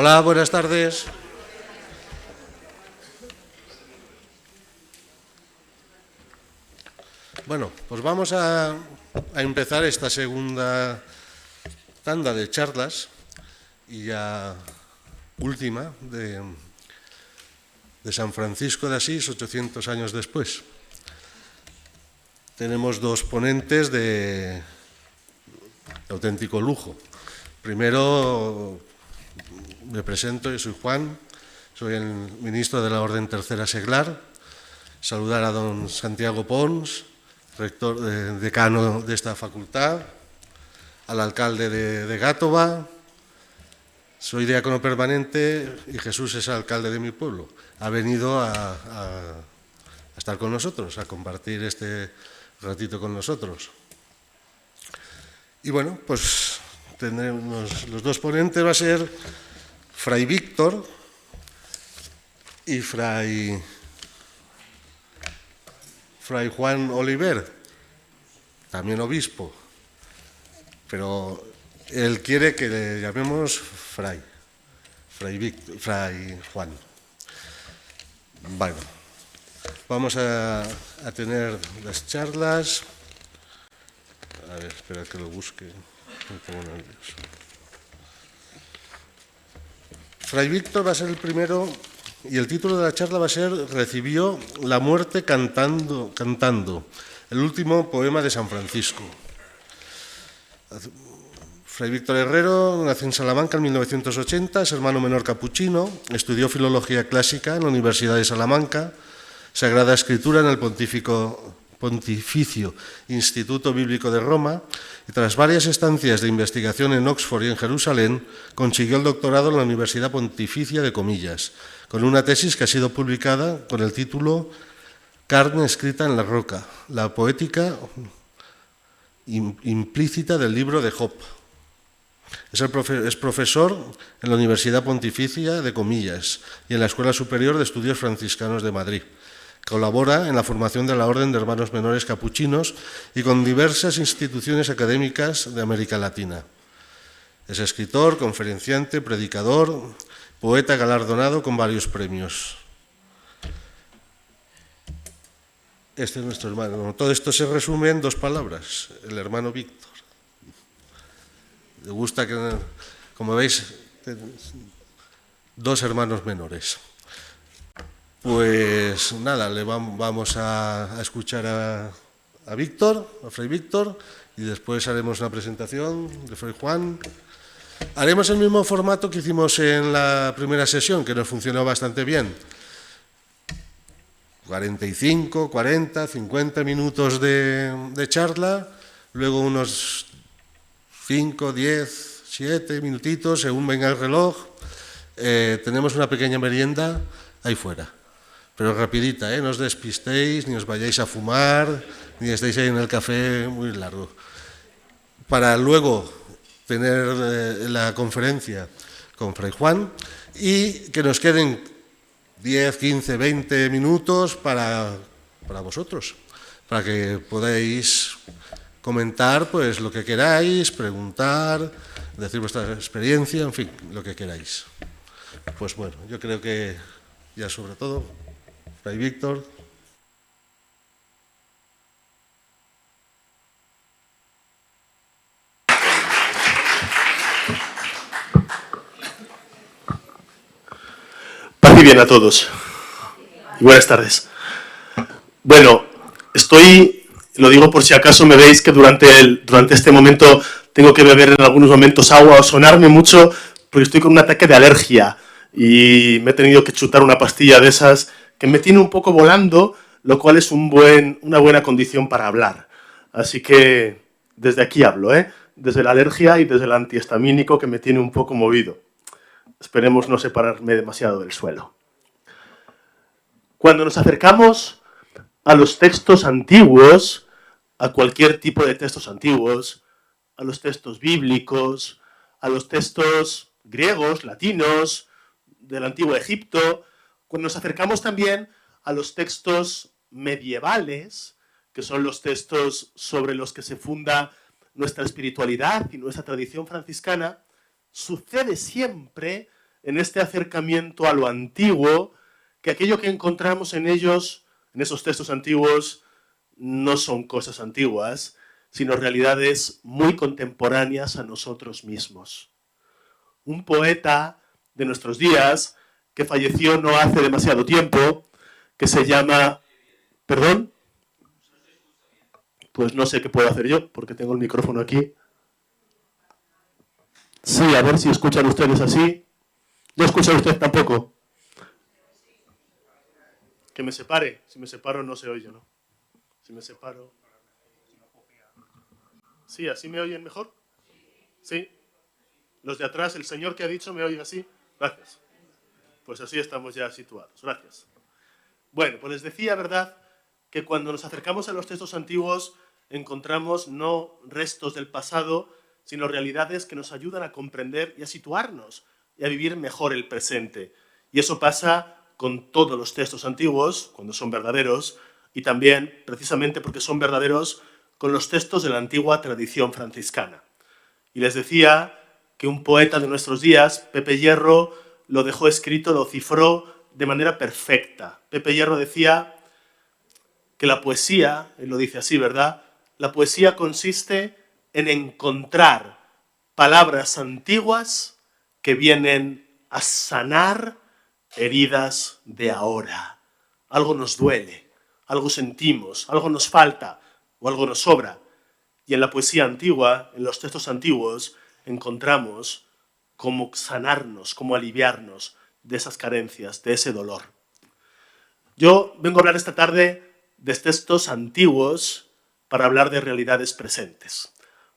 Hola, buenas tardes. Bueno, pues vamos a empezar esta segunda tanda de charlas y ya última de San Francisco de Asís, 800 años después. Tenemos dos ponentes de auténtico lujo. Primero me presento, yo soy Juan, soy el ministro de la Orden Tercera Seglar. Saludar a don Santiago Pons, rector, decano de esta facultad, al alcalde de Gátova. Soy diácono permanente y Jesús es alcalde de mi pueblo. Ha venido a estar con nosotros, a compartir este ratito con nosotros. Y bueno, pues tendremos los dos ponentes, va a ser Fray Víctor y Fray Juan Oliver, también obispo, pero él quiere que le llamemos Fray Juan. Bueno, vamos a tener las charlas. A ver, espera que lo busque. Me pongo nervioso. Fray Víctor va a ser el primero y el título de la charla va a ser Recibió la muerte cantando, el último poema de San Francisco. Fray Víctor Herrero nació en Salamanca en 1980, es hermano menor capuchino, estudió filología clásica en la Universidad de Salamanca, Sagrada Escritura en el Pontificio Instituto Bíblico de Roma y tras varias estancias de investigación en Oxford y en Jerusalén, consiguió el doctorado en la Universidad Pontificia de Comillas, con una tesis que ha sido publicada con el título Carne escrita en la roca, la poética implícita del libro de Job. Es profesor en la Universidad Pontificia de Comillas y en la Escuela Superior de Estudios Franciscanos de Madrid. Colabora en la formación de la Orden de Hermanos Menores Capuchinos y con diversas instituciones académicas de América Latina. Es escritor, conferenciante, predicador, poeta galardonado con varios premios. Este es nuestro hermano. Todo esto se resume en dos palabras, el hermano Víctor. Le gusta que, como veis, dos hermanos menores. Pues nada, vamos a escuchar a Víctor, a Fray Víctor, y después haremos una presentación de Fray Juan. Haremos el mismo formato que hicimos en la primera sesión, que nos funcionó bastante bien. 45, 40, 50 minutos de charla, luego unos 5, 10, 7 minutitos, según venga el reloj. Tenemos una pequeña merienda ahí fuera. Pero rapidita, no os despistéis, ni os vayáis a fumar, ni estéis ahí en el café muy largo. Para luego tener la conferencia con Fray Juan y que nos queden 10, 15, 20 minutos para vosotros, para que podáis comentar pues lo que queráis, preguntar, decir vuestra experiencia, en fin, lo que queráis. Pues bueno, yo creo que ya sobre todo... Fray Víctor. Paz y bien a todos. Y buenas tardes. Bueno, lo digo por si acaso me veis que durante este momento tengo que beber en algunos momentos agua o sonarme mucho porque estoy con un ataque de alergia y me he tenido que chutar una pastilla de esas que me tiene un poco volando, lo cual es una buena condición para hablar. Así que desde aquí hablo, desde la alergia y desde el antihistamínico que me tiene un poco movido. Esperemos no separarme demasiado del suelo. Cuando nos acercamos a los textos antiguos, a cualquier tipo de textos antiguos, a los textos bíblicos, a los textos griegos, latinos, del antiguo Egipto, cuando nos acercamos también a los textos medievales, que son los textos sobre los que se funda nuestra espiritualidad y nuestra tradición franciscana, sucede siempre en este acercamiento a lo antiguo, que aquello que encontramos en ellos, en esos textos antiguos, no son cosas antiguas, sino realidades muy contemporáneas a nosotros mismos. Un poeta de nuestros días, que falleció no hace demasiado tiempo, que se llama... ¿Perdón? Pues no sé qué puedo hacer yo, porque tengo el micrófono aquí. Sí, a ver si escuchan ustedes así. ¿No escuchan ustedes tampoco? Que me separe. Si me separo no se oye, ¿no? Si me separo... Sí, ¿así me oyen mejor? Sí. Los de atrás, el señor que ha dicho, ¿me oyen así? Gracias. Pues así estamos ya situados. Gracias. Bueno, pues les decía, ¿verdad?, que cuando nos acercamos a los textos antiguos encontramos no restos del pasado, sino realidades que nos ayudan a comprender y a situarnos y a vivir mejor el presente. Y eso pasa con todos los textos antiguos, cuando son verdaderos, y también, precisamente porque son verdaderos, con los textos de la antigua tradición franciscana. Y les decía que un poeta de nuestros días, Pepe Hierro, lo dejó escrito, lo cifró de manera perfecta. Pepe Hierro decía que la poesía, él lo dice así, ¿verdad?, la poesía consiste en encontrar palabras antiguas que vienen a sanar heridas de ahora. Algo nos duele, algo sentimos, algo nos falta o algo nos sobra. Y en la poesía antigua, en los textos antiguos, encontramos cómo sanarnos, cómo aliviarnos de esas carencias, de ese dolor. Yo vengo a hablar esta tarde de textos antiguos para hablar de realidades presentes.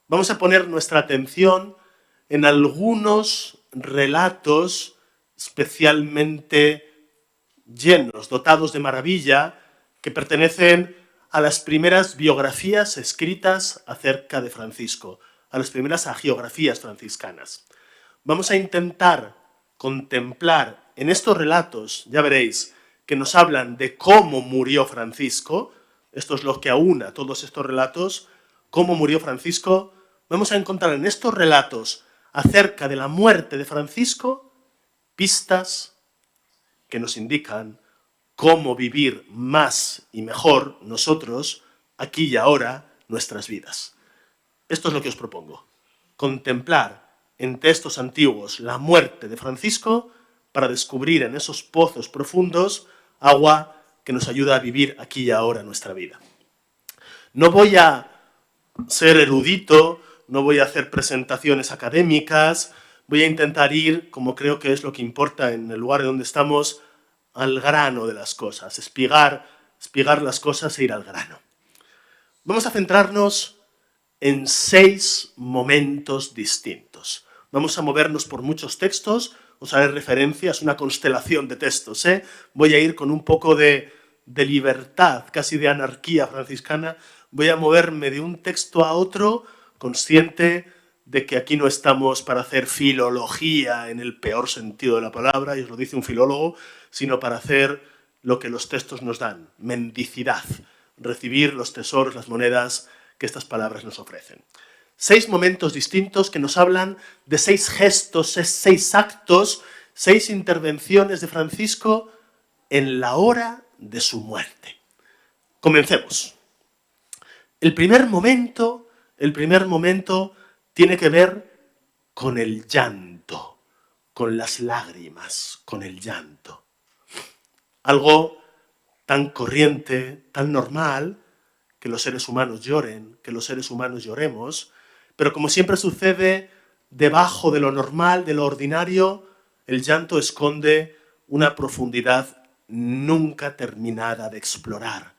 Vamos a poner nuestra atención en algunos relatos especialmente llenos, dotados de maravilla, que pertenecen a las primeras biografías escritas acerca de Francisco, a las primeras hagiografías franciscanas. Vamos a intentar contemplar en estos relatos, ya veréis, que nos hablan de cómo murió Francisco. Esto es lo que aúna todos estos relatos, cómo murió Francisco. Vamos a encontrar en estos relatos acerca de la muerte de Francisco pistas que nos indican cómo vivir más y mejor nosotros, aquí y ahora, nuestras vidas. Esto es lo que os propongo, contemplar en textos antiguos la muerte de Francisco para descubrir en esos pozos profundos agua que nos ayuda a vivir aquí y ahora nuestra vida. No voy a ser erudito, no voy a hacer presentaciones académicas, voy a intentar ir, como creo que es lo que importa en el lugar en donde estamos, al grano de las cosas, espigar las cosas e ir al grano. Vamos a centrarnos en 6 momentos distintos. Vamos a movernos por muchos textos, os haré referencias, una constelación de textos, ¿eh? Voy a ir con un poco de libertad, casi de anarquía franciscana, voy a moverme de un texto a otro, consciente de que aquí no estamos para hacer filología en el peor sentido de la palabra, y os lo dice un filólogo, sino para hacer lo que los textos nos dan, mendicidad, recibir los tesoros, las monedas que estas palabras nos ofrecen. 6 momentos distintos que nos hablan de 6 gestos, 6 actos, 6 intervenciones de Francisco en la hora de su muerte. Comencemos. El primer momento tiene que ver con el llanto, con las lágrimas, con el llanto. Algo tan corriente, tan normal, que los seres humanos lloren, que los seres humanos lloremos, pero como siempre sucede, debajo de lo normal, de lo ordinario, el llanto esconde una profundidad nunca terminada de explorar.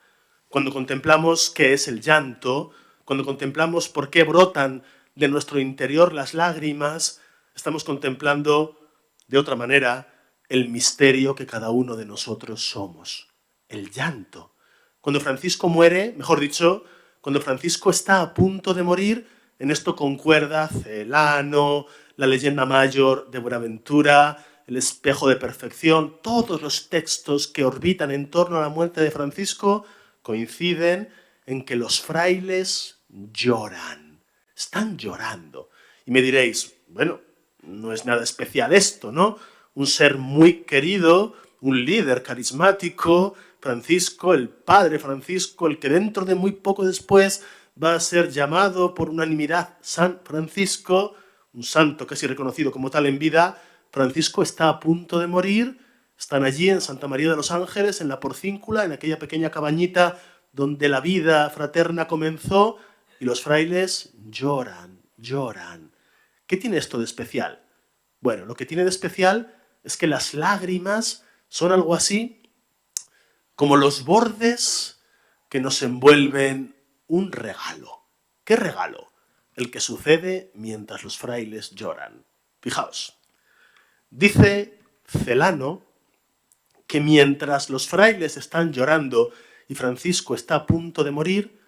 Cuando contemplamos qué es el llanto, cuando contemplamos por qué brotan de nuestro interior las lágrimas, estamos contemplando de otra manera el misterio que cada uno de nosotros somos, el llanto. Cuando Francisco muere, mejor dicho, cuando Francisco está a punto de morir, en esto concuerda Celano, la leyenda mayor de Buenaventura, el espejo de perfección, todos los textos que orbitan en torno a la muerte de Francisco coinciden en que los frailes lloran, están llorando. Y me diréis, bueno, no es nada especial esto, ¿no? un ser muy querido, un líder carismático, Francisco, el padre Francisco, el que dentro de muy poco después va a ser llamado por unanimidad San Francisco, un santo casi reconocido como tal en vida. Francisco está a punto de morir, están allí en Santa María de los Ángeles, en la Porcíncula, en aquella pequeña cabañita donde la vida fraterna comenzó, y los frailes lloran, lloran. ¿Qué tiene esto de especial? Bueno, lo que tiene de especial es que las lágrimas son algo así como los bordes que nos envuelven un regalo. ¿Qué regalo? El que sucede mientras los frailes lloran. Fijaos, dice Celano que mientras los frailes están llorando y Francisco está a punto de morir,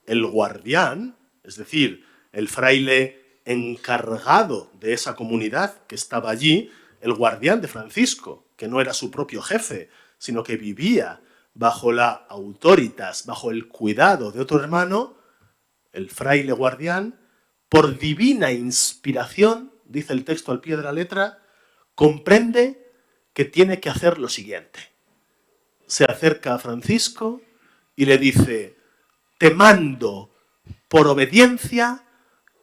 el guardián, es decir, el fraile encargado de esa comunidad que estaba allí, el guardián de Francisco, que no era su propio jefe, sino que vivía bajo la autoritas, bajo el cuidado de otro hermano, el fraile guardián, por divina inspiración, dice el texto al pie de la letra, comprende que tiene que hacer lo siguiente. Se acerca a Francisco y le dice: te mando por obediencia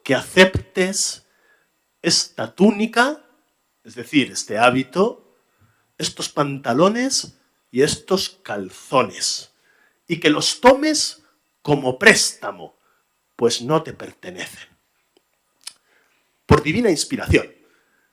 que aceptes esta túnica, es decir, este hábito, estos pantalones y estos calzones, y que los tomes como préstamo, pues no te pertenecen. Por divina inspiración,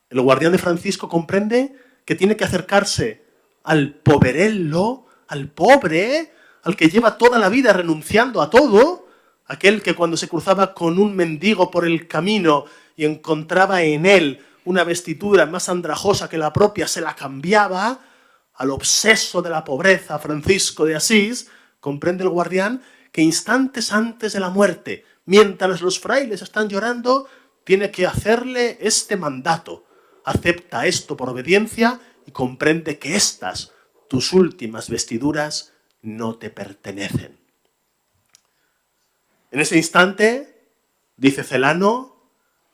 el guardián de Francisco comprende que tiene que acercarse al poverello, al pobre, al que lleva toda la vida renunciando a todo, aquel que cuando se cruzaba con un mendigo por el camino y encontraba en él una vestidura más andrajosa que la propia, se la cambiaba. Al obseso de la pobreza, Francisco de Asís, comprende el guardián que instantes antes de la muerte, mientras los frailes están llorando, tiene que hacerle este mandato. Acepta esto por obediencia y comprende que estas, tus últimas vestiduras, no te pertenecen. En ese instante, dice Celano,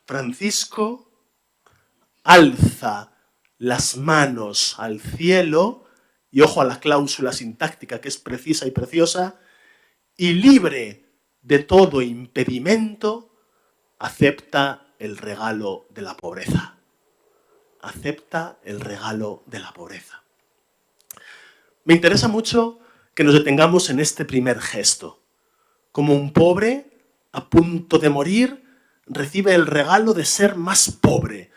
Francisco alza las manos al cielo, y ojo a la cláusula sintáctica que es precisa y preciosa, y libre de todo impedimento, acepta el regalo de la pobreza. Acepta el regalo de la pobreza. Me interesa mucho que nos detengamos en este primer gesto. Como un pobre, a punto de morir, recibe el regalo de ser más pobre,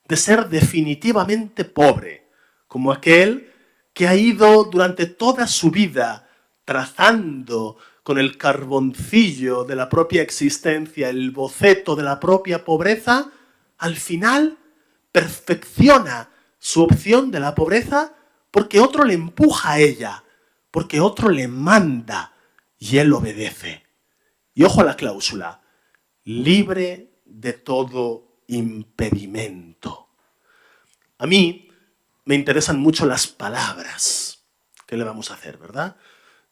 de ser definitivamente pobre, como aquel que ha ido durante toda su vida trazando con el carboncillo de la propia existencia el boceto de la propia pobreza, al final perfecciona su opción de la pobreza porque otro le empuja a ella, porque otro le manda y él obedece. Y ojo a la cláusula, libre de todo impedimento. A mí me interesan mucho las palabras. ¿Qué le vamos a hacer, verdad?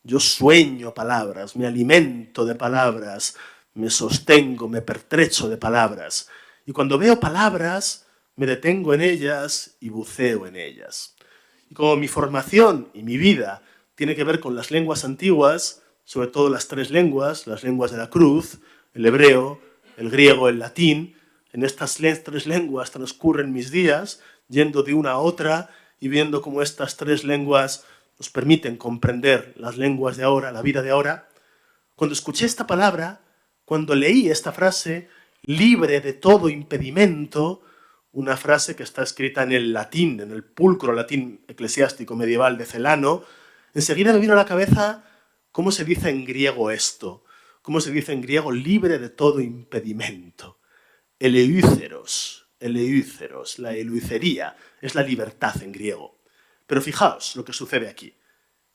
Yo sueño palabras, me alimento de palabras, me sostengo, me pertrecho de palabras. Y cuando veo palabras, me detengo en ellas y buceo en ellas. Y como mi formación y mi vida tiene que ver con las lenguas antiguas, sobre todo las tres lenguas, las lenguas de la cruz, el hebreo, el griego, el latín, en estas tres lenguas transcurren mis días, yendo de una a otra y viendo cómo estas tres lenguas nos permiten comprender las lenguas de ahora, la vida de ahora. Cuando escuché esta palabra, cuando leí esta frase, libre de todo impedimento, una frase que está escrita en el latín, en el pulcro latín eclesiástico medieval de Celano, enseguida me vino a la cabeza cómo se dice en griego esto, cómo se dice en griego libre de todo impedimento. Eleúceros, la eleucería, es la libertad en griego. Pero fijaos lo que sucede aquí.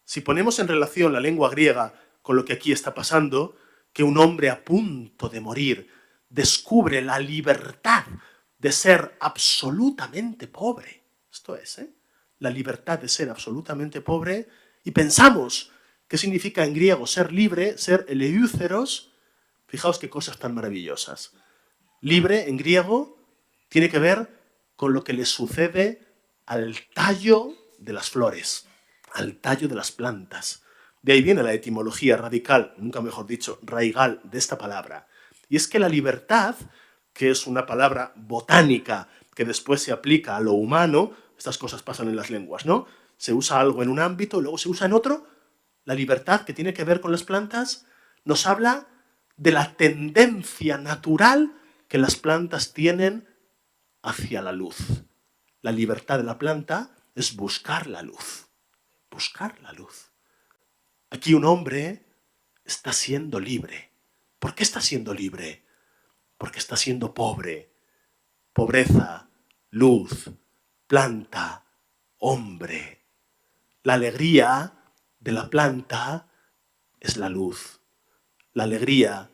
Si ponemos en relación la lengua griega con lo que aquí está pasando, que un hombre a punto de morir descubre la libertad de ser absolutamente pobre. Esto es, la libertad de ser absolutamente pobre, y pensamos qué significa en griego ser libre, ser eleúceros. Fijaos qué cosas tan maravillosas. Libre en griego tiene que ver con lo que le sucede al tallo de las flores, al tallo de las plantas. De ahí viene la etimología radical, nunca mejor dicho, raigal de esta palabra. Y es que la libertad, que es una palabra botánica que después se aplica a lo humano, estas cosas pasan en las lenguas, ¿no? Se usa algo en un ámbito, luego se usa en otro. La libertad, que tiene que ver con las plantas, nos habla de la tendencia natural que las plantas tienen hacia la luz. La libertad de la planta es buscar la luz. Buscar la luz. Aquí un hombre está siendo libre. ¿Por qué está siendo libre? Porque está siendo pobre. Pobreza, luz, planta, hombre. La alegría de la planta es la luz. La alegría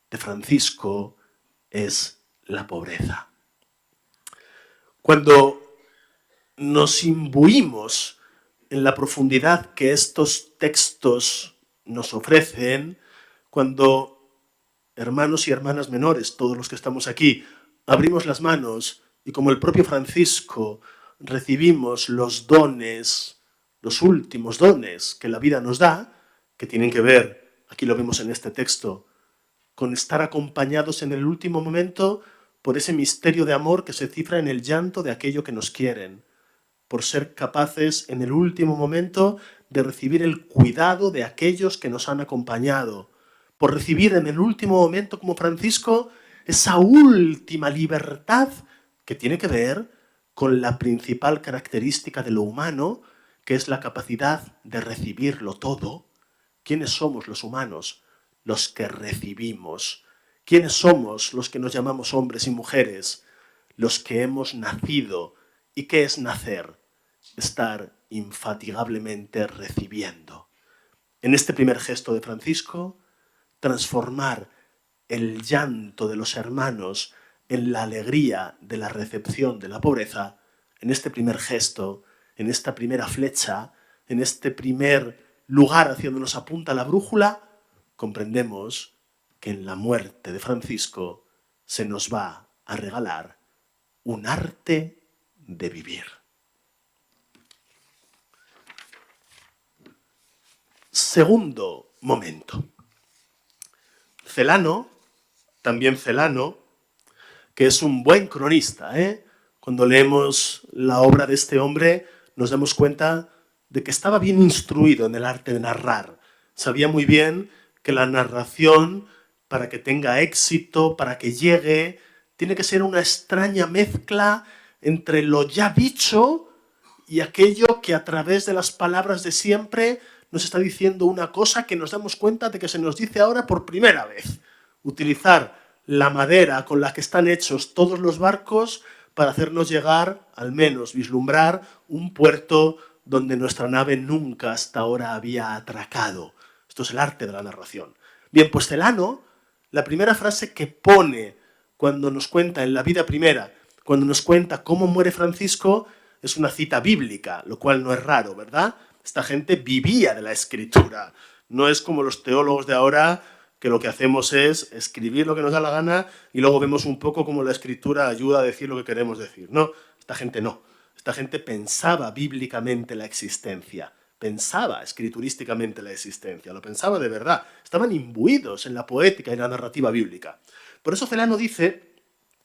de Francisco es la pobreza. Cuando nos imbuimos en la profundidad que estos textos nos ofrecen, cuando hermanos y hermanas menores, todos los que estamos aquí, abrimos las manos y como el propio Francisco recibimos los dones, los últimos dones que la vida nos da, que tienen que ver, aquí lo vemos en este texto, con estar acompañados en el último momento por ese misterio de amor que se cifra en el llanto de aquello que nos quieren, por ser capaces en el último momento de recibir el cuidado de aquellos que nos han acompañado, por recibir en el último momento, como Francisco, esa última libertad que tiene que ver con la principal característica de lo humano, que es la capacidad de recibirlo todo. ¿Quiénes somos los humanos? Los que recibimos. ¿Quiénes somos los que nos llamamos hombres y mujeres? Los que hemos nacido. ¿Y qué es nacer? Estar infatigablemente recibiendo. En este primer gesto de Francisco, transformar el llanto de los hermanos en la alegría de la recepción de la pobreza, en este primer gesto, en esta primera flecha, en este primer lugar hacia donde nos apunta la brújula, comprendemos que en la muerte de Francisco se nos va a regalar un arte de vivir. Segundo momento. Celano, también Celano, que es un buen cronista, Cuando leemos la obra de este hombre nos damos cuenta de que estaba bien instruido en el arte de narrar. Sabía muy bien que la narración, para que tenga éxito, para que llegue, tiene que ser una extraña mezcla entre lo ya dicho y aquello que a través de las palabras de siempre nos está diciendo una cosa que nos damos cuenta de que se nos dice ahora por primera vez. Utilizar la madera con la que están hechos todos los barcos para hacernos llegar, al menos vislumbrar, un puerto donde nuestra nave nunca hasta ahora había atracado. Esto es el arte de la narración. Bien, pues Celano, la primera frase que pone cuando nos cuenta en la vida primera, cuando nos cuenta cómo muere Francisco, es una cita bíblica, lo cual no es raro, ¿verdad? Esta gente vivía de la escritura. No es como los teólogos de ahora, que lo que hacemos es escribir lo que nos da la gana y luego vemos un poco cómo la escritura ayuda a decir lo que queremos decir. No, esta gente no. Esta gente pensaba bíblicamente la existencia, pensaba escriturísticamente la existencia, lo pensaba de verdad. Estaban imbuidos en la poética y la narrativa bíblica. Por eso Celano dice,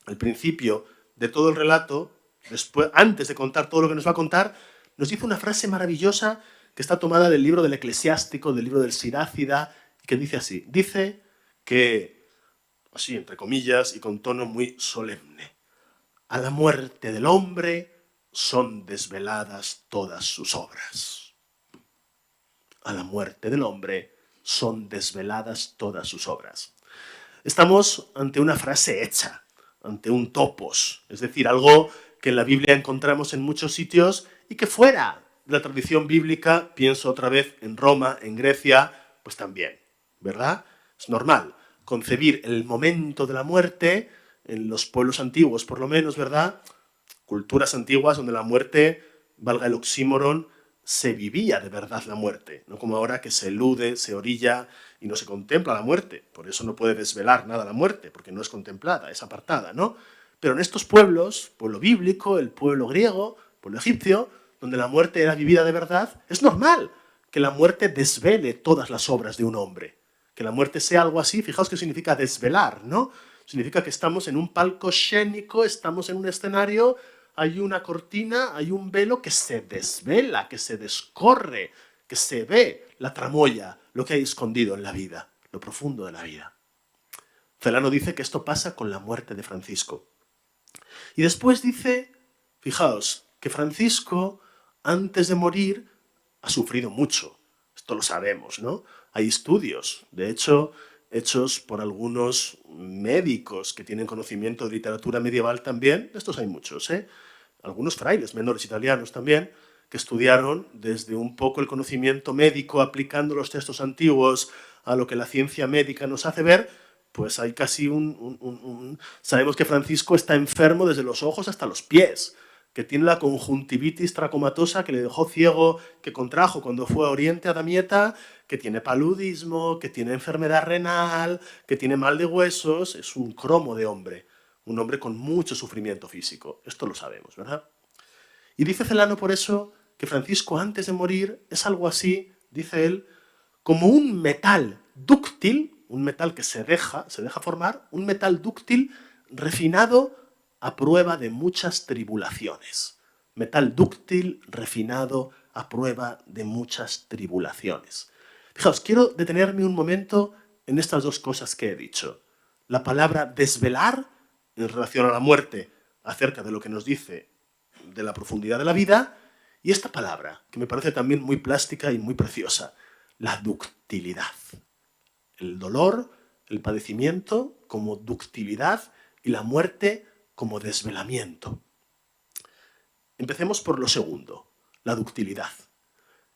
al principio de todo el relato, después, antes de contar todo lo que nos va a contar, nos dice una frase maravillosa que está tomada del libro del Eclesiástico, del libro del Sirácida, que dice así. Dice que, así entre comillas y con tono muy solemne, a la muerte del hombre son desveladas todas sus obras. A la muerte del hombre son desveladas todas sus obras. Estamos ante una frase hecha, ante un topos, es decir, algo que en la Biblia encontramos en muchos sitios y que fuera de la tradición bíblica, pienso otra vez en Roma, en Grecia, pues también, ¿verdad? Es normal concebir el momento de la muerte, en los pueblos antiguos por lo menos, ¿verdad? Culturas antiguas donde la muerte, valga el oxímoron, se vivía de verdad la muerte, no como ahora que se elude, se orilla y no se contempla la muerte. Por eso no puede desvelar nada la muerte, porque no es contemplada, es apartada, ¿no? Pero en estos pueblos, pueblo bíblico, el pueblo griego, pueblo egipcio, donde la muerte era vivida de verdad, es normal que la muerte desvele todas las obras de un hombre. Que la muerte sea algo así, fijaos qué significa desvelar, ¿no? Significa que estamos en un palco escénico, estamos en un escenario, hay una cortina, hay un velo que se desvela, que se descorre, que se ve la tramoya, lo que hay escondido en la vida, lo profundo de la vida. Celano dice que esto pasa con la muerte de Francisco. Y después dice, fijaos, que Francisco, antes de morir, ha sufrido mucho. Esto lo sabemos, ¿no? Hay estudios, de hecho, hechos por algunos médicos que tienen conocimiento de literatura medieval también. De estos hay muchos, ¿eh? Algunos frailes menores italianos también, que estudiaron desde un poco el conocimiento médico, aplicando los textos antiguos a lo que la ciencia médica nos hace ver, pues hay casi Sabemos que Francisco está enfermo desde los ojos hasta los pies, que tiene la conjuntivitis tracomatosa que le dejó ciego, que contrajo cuando fue a Oriente a Damieta, que tiene paludismo, que tiene enfermedad renal, que tiene mal de huesos. Es un cromo de hombre, un hombre con mucho sufrimiento físico. Esto lo sabemos, ¿verdad? Y dice Celano por eso que Francisco antes de morir es algo así, dice él, como un metal dúctil, un metal que se deja formar, un metal dúctil refinado a prueba de muchas tribulaciones. Metal dúctil, refinado, a prueba de muchas tribulaciones. Fijaos, quiero detenerme un momento en estas dos cosas que he dicho. La palabra desvelar, en relación a la muerte, acerca de lo que nos dice de la profundidad de la vida, y esta palabra, que me parece también muy plástica y muy preciosa, la ductilidad. El dolor, el padecimiento como ductilidad y la muerte como desvelamiento. Empecemos por lo segundo, la ductilidad.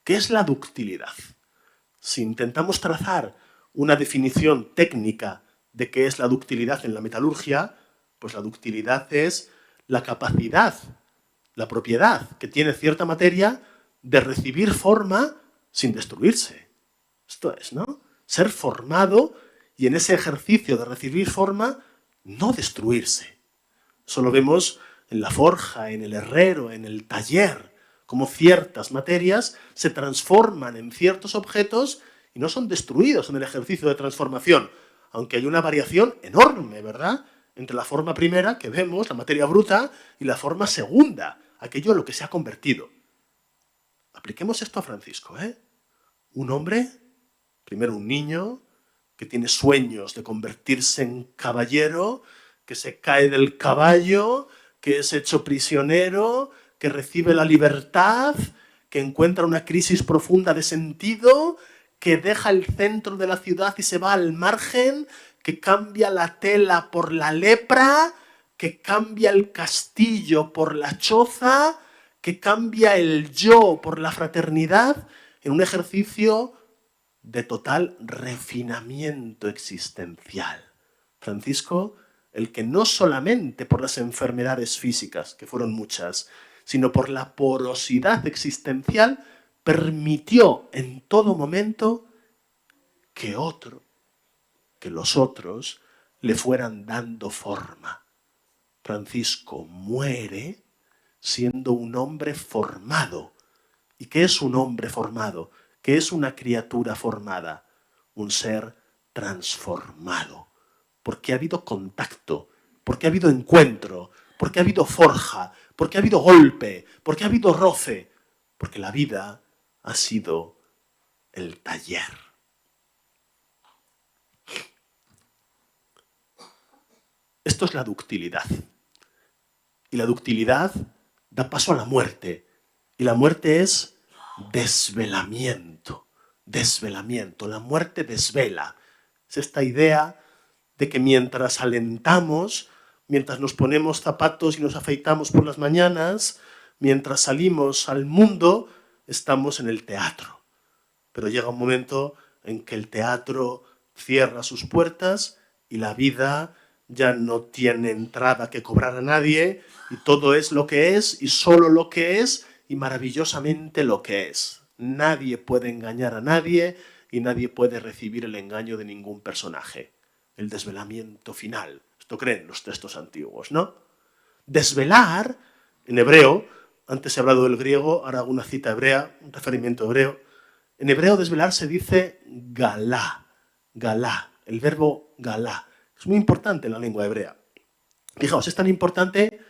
¿Qué es la ductilidad? Si intentamos trazar una definición técnica de qué es la ductilidad en la metalurgia, pues la ductilidad es la capacidad, la propiedad que tiene cierta materia de recibir forma sin destruirse. Esto es, ¿no? Ser formado y en ese ejercicio de recibir forma no destruirse. Eso lo vemos en la forja, en el herrero, en el taller, como ciertas materias se transforman en ciertos objetos y no son destruidos en el ejercicio de transformación, aunque hay una variación enorme, ¿verdad?, entre la forma primera que vemos, la materia bruta, y la forma segunda, aquello en lo que se ha convertido. Apliquemos esto a Francisco, ¿eh? Un hombre, primero un niño, que tiene sueños de convertirse en caballero, que se cae del caballo, que es hecho prisionero, que recibe la libertad, que encuentra una crisis profunda de sentido, que deja el centro de la ciudad y se va al margen, que cambia la tela por la lepra, que cambia el castillo por la choza, que cambia el yo por la fraternidad, en un ejercicio de total refinamiento existencial. Francisco, el que no solamente por las enfermedades físicas, que fueron muchas, sino por la porosidad existencial, permitió en todo momento que los otros le fueran dando forma. Francisco muere siendo un hombre formado. ¿Y qué es un hombre formado? ¿Qué es una criatura formada? Un ser transformado. Porque ha habido contacto, porque ha habido encuentro, porque ha habido forja, porque ha habido golpe, porque ha habido roce, porque la vida ha sido el taller. Esto es la ductilidad. Y la ductilidad da paso a la muerte. Y la muerte es desvelamiento. Desvelamiento. La muerte desvela. Es esta idea de que mientras alentamos, mientras nos ponemos zapatos y nos afeitamos por las mañanas, mientras salimos al mundo, estamos en el teatro. Pero llega un momento en que el teatro cierra sus puertas y la vida ya no tiene entrada que cobrar a nadie y todo es lo que es y solo lo que es y maravillosamente lo que es. Nadie puede engañar a nadie y nadie puede recibir el engaño de ningún personaje. El desvelamiento final. Esto creen los textos antiguos, ¿no? Desvelar, en hebreo, Antes he hablado del griego, ahora hago una cita hebrea, un referimiento hebreo. En hebreo desvelar se dice galá, galá, el verbo galá. Es muy importante en la lengua hebrea. Fijaos, es tan importante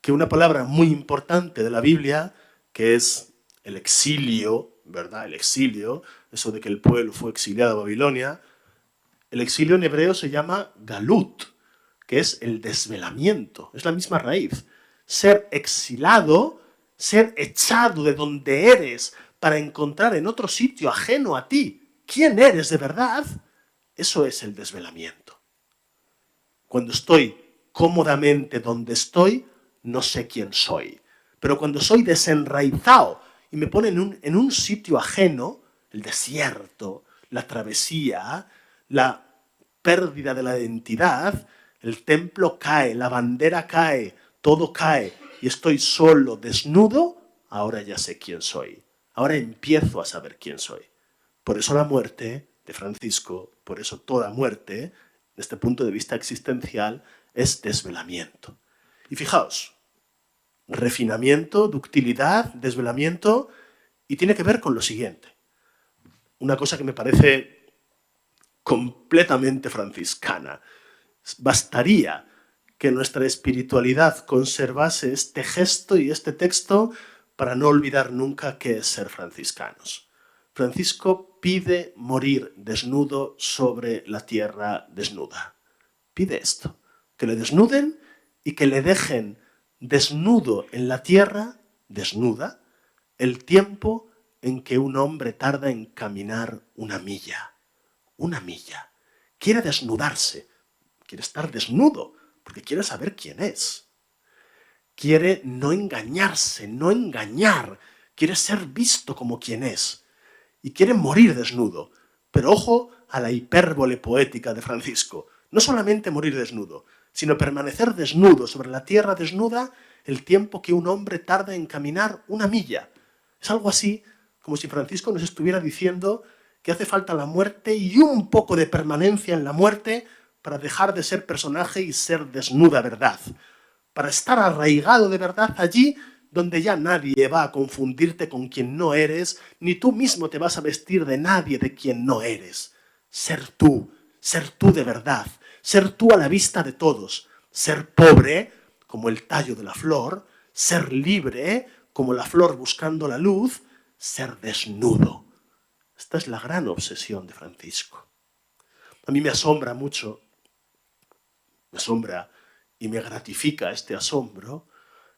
que una palabra muy importante de la Biblia, que es el exilio, ¿verdad? El exilio, eso de que el pueblo fue exiliado a Babilonia, el exilio en hebreo se llama galut, que es el desvelamiento, es la misma raíz. Ser exilado, ser echado de donde eres para encontrar en otro sitio ajeno a ti quién eres de verdad, eso es el desvelamiento. Cuando estoy cómodamente donde estoy, no sé quién soy. Pero cuando soy desenraizado y me ponen en un sitio ajeno, el desierto, la travesía, la pérdida de la identidad, el templo cae, la bandera cae, todo cae y estoy solo, desnudo, ahora ya sé quién soy. Ahora empiezo a saber quién soy. Por eso la muerte de Francisco, por eso toda muerte, desde el punto de vista existencial, es desvelamiento. Y fijaos, refinamiento, ductilidad, desvelamiento, y tiene que ver con lo siguiente. Una cosa que me parece completamente franciscana. Bastaría que nuestra espiritualidad conservase este gesto y este texto para no olvidar nunca qué es ser franciscanos. Francisco pide morir desnudo sobre la tierra desnuda. Pide esto, que le desnuden y que le dejen desnudo en la tierra, desnuda, el tiempo en que un hombre tarda en caminar una milla. Una milla. Quiere desnudarse, quiere estar desnudo, porque quiere saber quién es. Quiere no engañarse, no engañar, quiere ser visto como quien es. Y quiere morir desnudo. Pero ojo a la hipérbole poética de Francisco. No solamente morir desnudo, sino permanecer desnudo sobre la tierra desnuda el tiempo que un hombre tarda en caminar una milla. Es algo así como si Francisco nos estuviera diciendo que hace falta la muerte y un poco de permanencia en la muerte para dejar de ser personaje y ser desnuda verdad. Para estar arraigado de verdad allí donde ya nadie va a confundirte con quien no eres, ni tú mismo te vas a vestir de nadie de quien no eres. Ser tú de verdad, ser tú a la vista de todos, ser pobre como el tallo de la flor, ser libre como la flor buscando la luz, ser desnudo. Esta es la gran obsesión de Francisco. A mí me asombra mucho, me asombra y me gratifica este asombro,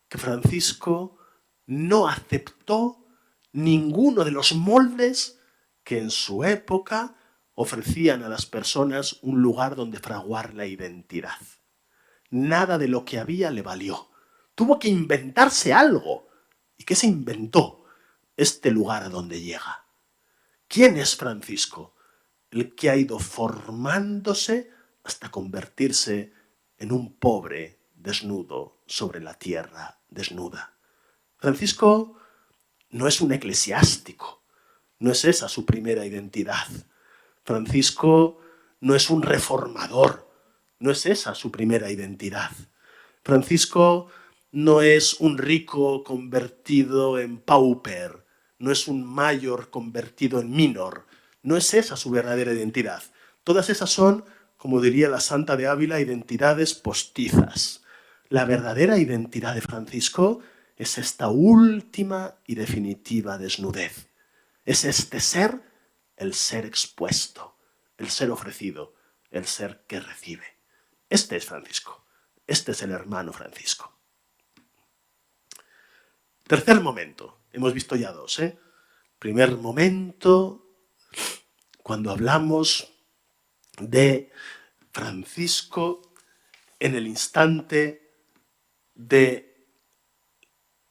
que Francisco no aceptó ninguno de los moldes que en su época ofrecían a las personas un lugar donde fraguar la identidad. Nada de lo que había le valió. Tuvo que inventarse algo. ¿Y qué se inventó? Este lugar a donde llega. ¿Quién es Francisco? El que ha ido formándose hasta convertirse en un pobre desnudo sobre la tierra desnuda. Francisco no es un eclesiástico, no es esa su primera identidad. Francisco no es un reformador, no es esa su primera identidad. Francisco no es un rico convertido en pauper, no es un mayor convertido en minor, no es esa su verdadera identidad. Todas esas son, como diría la Santa de Ávila, identidades postizas. La verdadera identidad de Francisco es esta última y definitiva desnudez. Es este ser, el ser expuesto, el ser ofrecido, el ser que recibe. Este es Francisco. Este es el hermano Francisco. Tercer momento. Hemos visto ya dos, ¿eh? Primer momento, cuando hablamos de Francisco en el instante de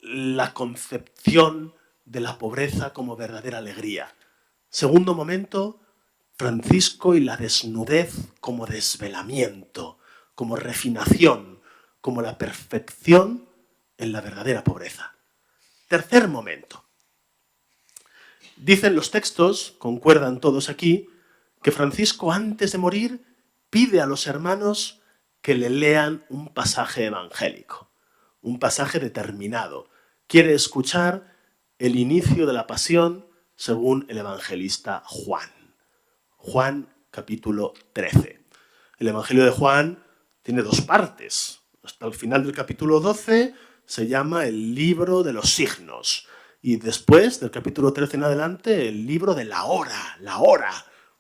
la concepción de la pobreza como verdadera alegría. Segundo momento, Francisco y la desnudez como desvelamiento, como refinación, como la perfección en la verdadera pobreza. Tercer momento. Dicen los textos, concuerdan todos aquí, que Francisco antes de morir pide a los hermanos que le lean un pasaje evangélico, un pasaje determinado, quiere escuchar el inicio de la pasión según el evangelista Juan. Juan capítulo 13. El Evangelio de Juan tiene dos partes. Hasta el final del capítulo 12 se llama el libro de los signos. Y después, del capítulo 13 en adelante, el libro de la hora. La hora,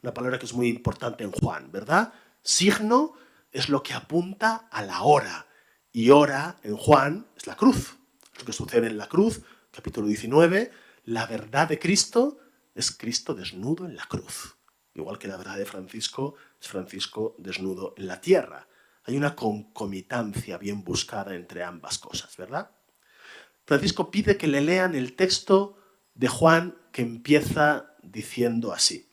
una palabra que es muy importante en Juan, ¿verdad? Signo es lo que apunta a la hora. Y hora en Juan es la cruz. Lo que sucede en la cruz, capítulo 19, la verdad de Cristo es Cristo desnudo en la cruz. Igual que la verdad de Francisco es Francisco desnudo en la tierra. Hay una concomitancia bien buscada entre ambas cosas, ¿verdad? Francisco pide que le lean el texto de Juan que empieza diciendo así.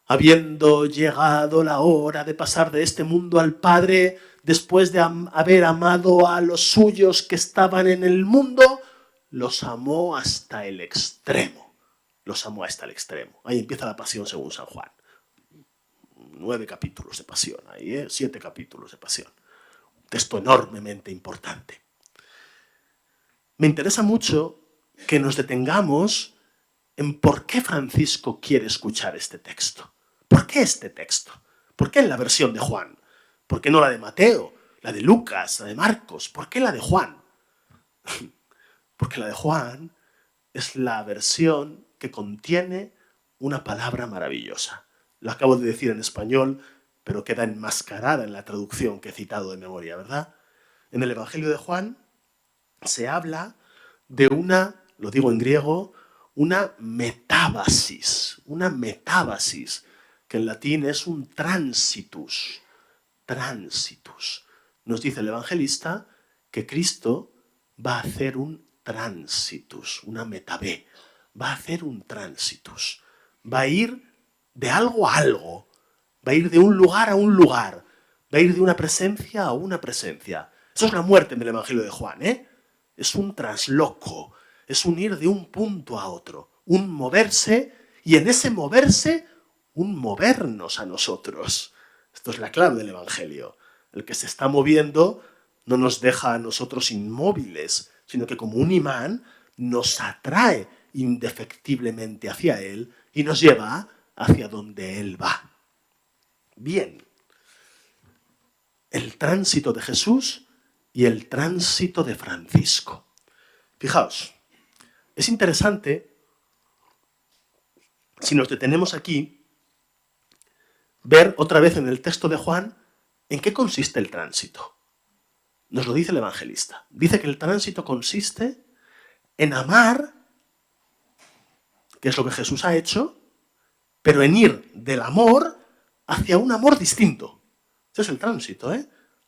Habiendo llegado la hora de pasar de este mundo al Padre, después de haber amado a los suyos que estaban en el mundo, los amó hasta el extremo. Los amó hasta el extremo. Ahí empieza la pasión según San Juan. 9 capítulos de pasión, ahí, 7 capítulos de pasión. Un texto enormemente importante. Me interesa mucho que nos detengamos en por qué Francisco quiere escuchar este texto. ¿Por qué este texto? ¿Por qué en la versión de Juan? ¿Por qué no la de Mateo, la de Lucas, la de Marcos? ¿Por qué la de Juan? Porque la de Juan es la versión que contiene una palabra maravillosa. Lo acabo de decir en español, pero queda enmascarada en la traducción que he citado de memoria, ¿verdad? En el Evangelio de Juan se habla de una, lo digo en griego, una metábasis, que en latín es un transitus. Transitus. Nos dice el evangelista que Cristo va a hacer un transitus, una metabé, va a hacer un transitus, va a ir de algo a algo, va a ir de un lugar a un lugar, va a ir de una presencia a una presencia. Eso es la muerte en el Evangelio de Juan, ¿eh? Es un trasloco, es un ir de un punto a otro, un moverse y en ese moverse, un movernos a nosotros. Esto es la clave del Evangelio. El que se está moviendo no nos deja a nosotros inmóviles, sino que como un imán nos atrae indefectiblemente hacia él y nos lleva hacia donde él va. Bien, el tránsito de Jesús y el tránsito de Francisco. Fijaos, es interesante, si nos detenemos aquí, ver otra vez en el texto de Juan en qué consiste el tránsito. Nos lo dice el evangelista. Dice que el tránsito consiste en amar, que es lo que Jesús ha hecho, pero en ir del amor hacia un amor distinto. Ese es el tránsito, ¿eh?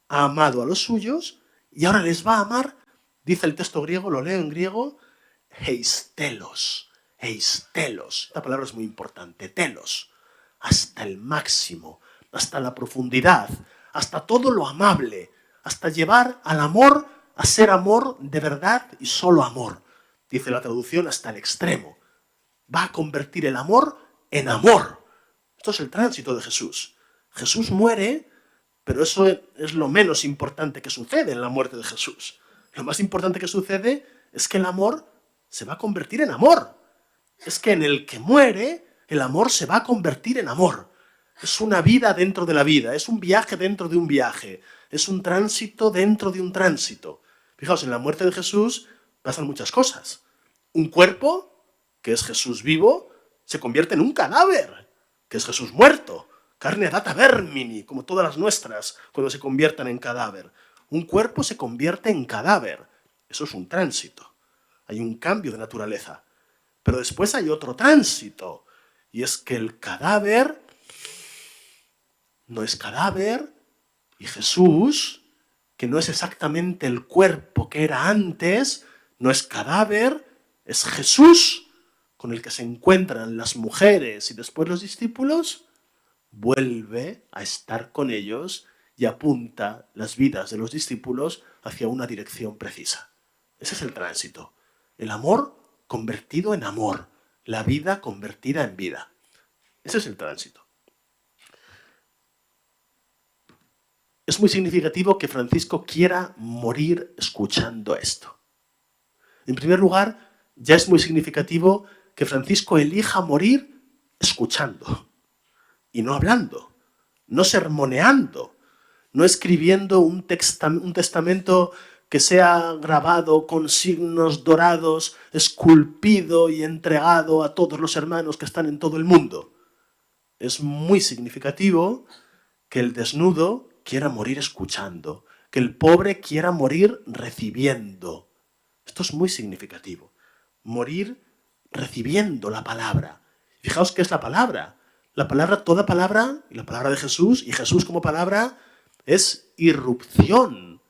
Ha amado a los suyos y ahora les va a amar, dice el texto griego, lo leo en griego, heistelos, heistelos. Esta palabra es muy importante, telos, hasta el máximo, hasta la profundidad, hasta todo lo amable, hasta llevar al amor a ser amor de verdad y solo amor. Dice la traducción, hasta el extremo. Va a convertir el amor en amor. Esto es el tránsito de Jesús. Jesús muere, pero eso es lo menos importante que sucede en la muerte de Jesús. Lo más importante que sucede es que el amor se va a convertir en amor. Es que en el que muere, el amor se va a convertir en amor. Es una vida dentro de la vida, es un viaje dentro de un viaje, es un tránsito dentro de un tránsito. Fijaos, en la muerte de Jesús pasan muchas cosas. Un cuerpo, que es Jesús vivo, se convierte en un cadáver, que es Jesús muerto. Carne data vermini, como todas las nuestras, cuando se conviertan en cadáver. Un cuerpo se convierte en cadáver. Eso es un tránsito. Hay un cambio de naturaleza. Pero después hay otro tránsito. Y es que el cadáver no es cadáver. Y Jesús, que no es exactamente el cuerpo que era antes, no es cadáver, es Jesús, con el que se encuentran las mujeres y después los discípulos, vuelve a estar con ellos y apunta las vidas de los discípulos hacia una dirección precisa. Ese es el tránsito. El amor convertido en amor. La vida convertida en vida. Ese es el tránsito. Es muy significativo que Francisco quiera morir escuchando esto. En primer lugar, ya es muy significativo que Francisco elija morir escuchando y no hablando, no sermoneando, no escribiendo un testamento que sea grabado con signos dorados, esculpido y entregado a todos los hermanos que están en todo el mundo. Es muy significativo que el desnudo quiera morir escuchando, que el pobre quiera morir recibiendo. Esto es muy significativo. Morir recibiendo la palabra. Fijaos qué es la palabra. La palabra, toda palabra, y la palabra de Jesús, y Jesús como palabra, es irrupción,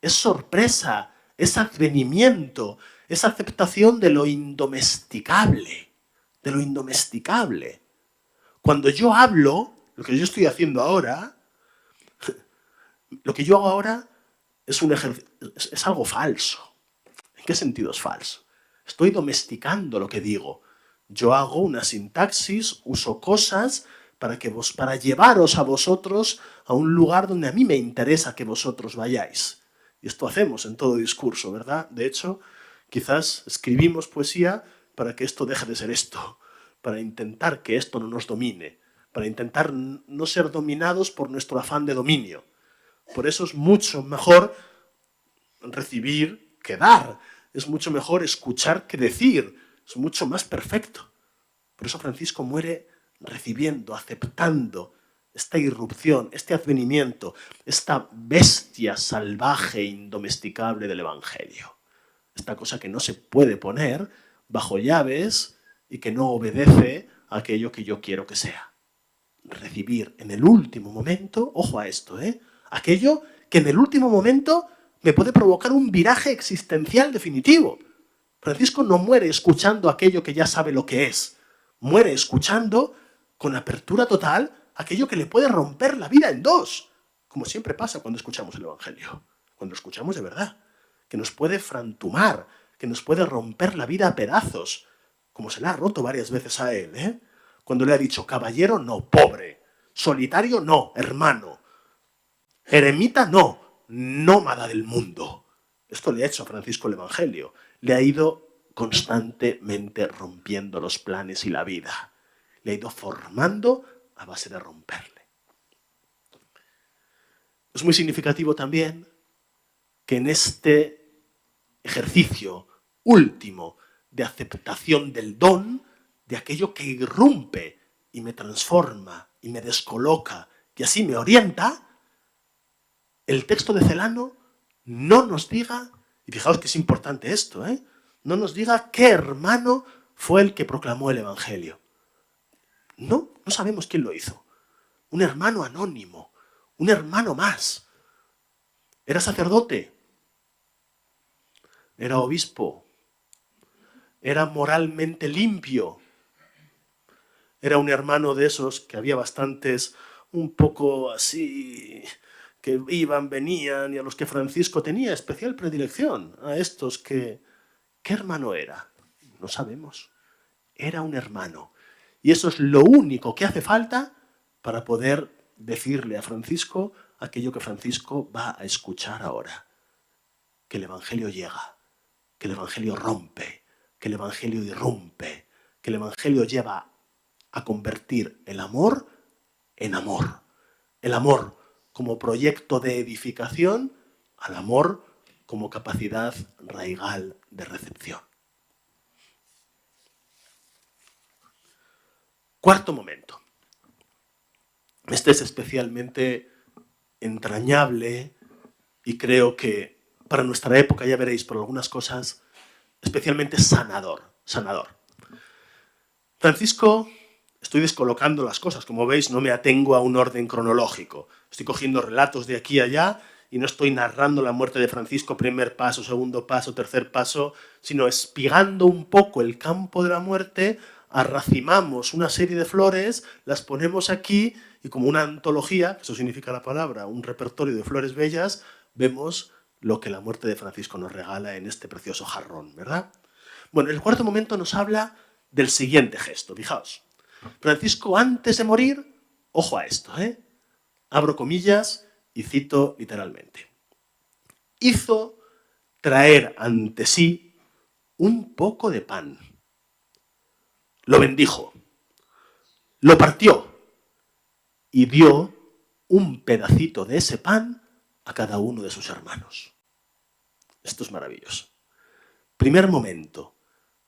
es sorpresa, es advenimiento, es aceptación de lo indomesticable, de lo indomesticable. Cuando yo hablo, lo que yo estoy haciendo ahora, lo que yo hago ahora es algo falso. ¿En qué sentido es falso? Estoy domesticando lo que digo. Yo hago una sintaxis, uso cosas para llevaros a vosotros a un lugar donde a mí me interesa que vosotros vayáis. Y esto hacemos en todo discurso, ¿verdad? De hecho, quizás escribimos poesía para que esto deje de ser esto, para intentar que esto no nos domine, para intentar no ser dominados por nuestro afán de dominio. Por eso es mucho mejor recibir que dar, es mucho mejor escuchar que decir, es mucho más perfecto. Por eso Francisco muere recibiendo, aceptando esta irrupción, este advenimiento, esta bestia salvaje e indomesticable del Evangelio. Esta cosa que no se puede poner bajo llaves y que no obedece a aquello que yo quiero que sea. Recibir en el último momento, ojo a esto, aquello que en el último momento me puede provocar un viraje existencial definitivo. Francisco no muere escuchando aquello que ya sabe lo que es. Muere escuchando con apertura total aquello que le puede romper la vida en dos, como siempre pasa cuando escuchamos el Evangelio, cuando lo escuchamos de verdad, que nos puede frantumar, que nos puede romper la vida a pedazos, como se la ha roto varias veces a él, cuando le ha dicho caballero no, pobre, solitario no, hermano, eremita no, nómada del mundo. Esto le ha hecho a Francisco el Evangelio, le ha ido constantemente rompiendo los planes y la vida. Le ha ido formando a base de romperle. Es muy significativo también que en este ejercicio último de aceptación del don, de aquello que irrumpe y me transforma y me descoloca y así me orienta, el texto de Celano no nos diga, y fijaos que es importante esto, no nos diga qué hermano fue el que proclamó el Evangelio. No sabemos quién lo hizo. Un hermano anónimo, un hermano más. ¿Era sacerdote? ¿Era obispo? ¿Era moralmente limpio? ¿Era un hermano de esos que había bastantes, un poco así, que iban, venían y a los que Francisco tenía especial predilección? A estos que... ¿Qué hermano era? No sabemos. Era un hermano. Y eso es lo único que hace falta para poder decirle a Francisco aquello que Francisco va a escuchar ahora. Que el Evangelio llega, que el Evangelio rompe, que el Evangelio irrumpe, que el Evangelio lleva a convertir el amor en amor. El amor como proyecto de edificación al amor como capacidad raigal de recepción. Cuarto momento. Este es especialmente entrañable y creo que para nuestra época, ya veréis por algunas cosas, especialmente sanador. Francisco, estoy descolocando las cosas, como veis no me atengo a un orden cronológico. Estoy cogiendo relatos de aquí a allá y no estoy narrando la muerte de Francisco, primer paso, segundo paso, tercer paso, sino espigando un poco el campo de la muerte, arracimamos una serie de flores, las ponemos aquí y como una antología, eso significa la palabra, un repertorio de flores bellas, vemos lo que la muerte de Francisco nos regala en este precioso jarrón, ¿verdad? Bueno, el cuarto momento nos habla del siguiente gesto, fijaos. Francisco, antes de morir, ojo a esto, abro comillas y cito literalmente. Hizo traer ante sí un poco de pan. Lo bendijo, lo partió y dio un pedacito de ese pan a cada uno de sus hermanos. Esto es maravilloso. Primer momento,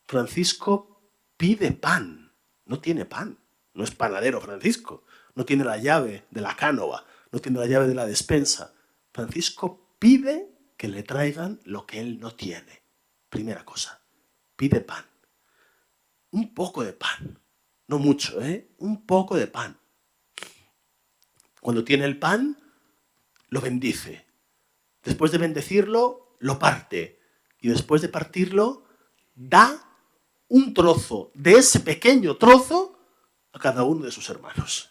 Francisco pide pan, no tiene pan, no es panadero Francisco, no tiene la llave de la cánova, no tiene la llave de la despensa. Francisco pide que le traigan lo que él no tiene. Primera cosa, pide pan. Un poco de pan, no mucho, un poco de pan. Cuando tiene el pan, lo bendice. Después de bendecirlo, lo parte. Y después de partirlo, da un trozo de ese pequeño trozo a cada uno de sus hermanos.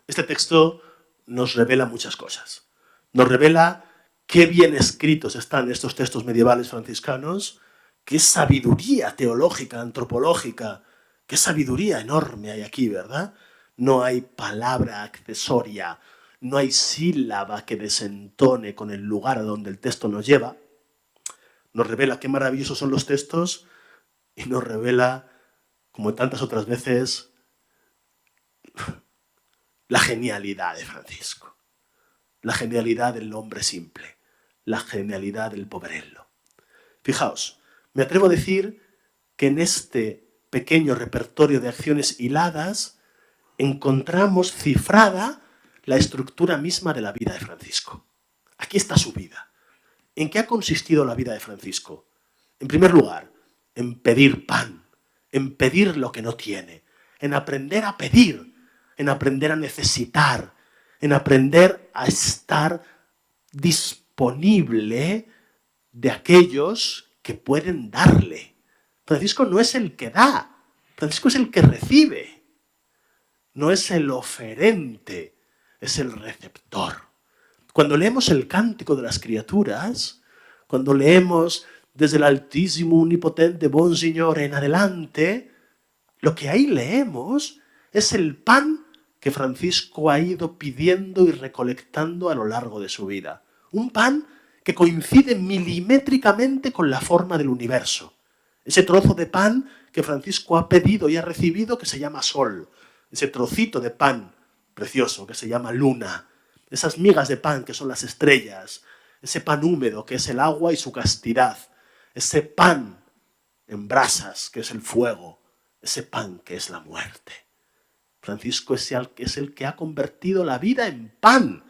Este texto nos revela muchas cosas. Nos revela qué bien escritos están estos textos medievales franciscanos, qué sabiduría teológica, antropológica, qué sabiduría enorme hay aquí, ¿verdad? No hay palabra accesoria, no hay sílaba que desentone con el lugar a donde el texto nos lleva. Nos revela qué maravillosos son los textos y nos revela, como tantas otras veces, la genialidad de Francisco, la genialidad del hombre simple, la genialidad del poverello. Fijaos, me atrevo a decir que en este pequeño repertorio de acciones hiladas encontramos cifrada la estructura misma de la vida de Francisco. Aquí está su vida. ¿En qué ha consistido la vida de Francisco? En primer lugar, en pedir pan, en pedir lo que no tiene, en aprender a pedir, en aprender a necesitar, en aprender a estar disponible de aquellos que pueden darle. Francisco no es el que da, Francisco es el que recibe. No es el oferente, es el receptor. Cuando leemos el Cántico de las Criaturas, cuando leemos desde el Altísimo, Omnipotente, Bon Señor en adelante, lo que ahí leemos es el pan que Francisco ha ido pidiendo y recolectando a lo largo de su vida. Un pan que coincide milimétricamente con la forma del universo. Ese trozo de pan que Francisco ha pedido y ha recibido que se llama sol. Ese trocito de pan precioso que se llama luna. Esas migas de pan que son las estrellas. Ese pan húmedo que es el agua y su castidad. Ese pan en brasas que es el fuego. Ese pan que es la muerte. Francisco es el que ha convertido la vida en pan.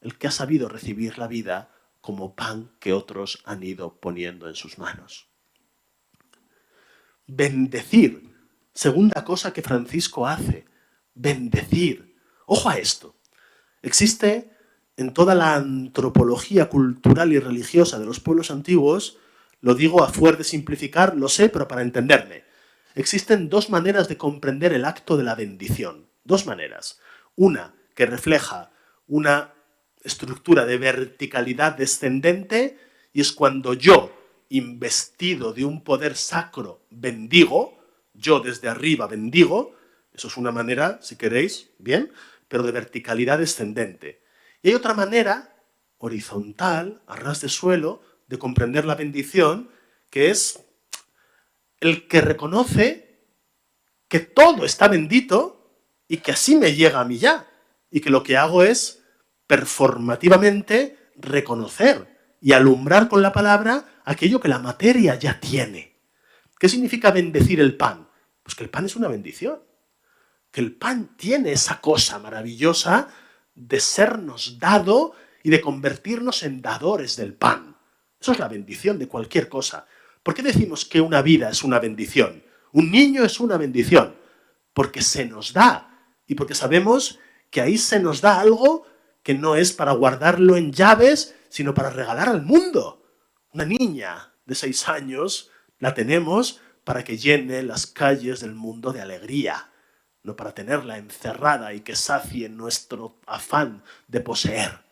El que ha sabido recibir la vida como pan que otros han ido poniendo en sus manos. Bendecir. Segunda cosa que Francisco hace. Bendecir. Ojo a esto. Existe en toda la antropología cultural y religiosa de los pueblos antiguos, lo digo a fuer de simplificar, lo sé, pero para entenderme. Existen dos maneras de comprender el acto de la bendición. Dos maneras. Una que refleja una estructura de verticalidad descendente y es cuando yo, investido de un poder sacro, bendigo, yo desde arriba bendigo. Eso es una manera, si queréis, bien, pero de verticalidad descendente. Y hay otra manera, horizontal, a ras de suelo, de comprender la bendición, que es el que reconoce que todo está bendito y que así me llega a mí ya. Y que lo que hago es performativamente reconocer y alumbrar con la palabra aquello que la materia ya tiene. ¿Qué significa bendecir el pan? Pues que el pan es una bendición. Que el pan tiene esa cosa maravillosa de sernos dado y de convertirnos en dadores del pan. Eso es la bendición de cualquier cosa. ¿Por qué decimos que una vida es una bendición? Un niño es una bendición. Porque se nos da y porque sabemos que ahí se nos da algo que no es para guardarlo en llaves, sino para regalar al mundo. Una niña de 6 años la tenemos para que llene las calles del mundo de alegría. No para tenerla encerrada y que sacie nuestro afán de poseer.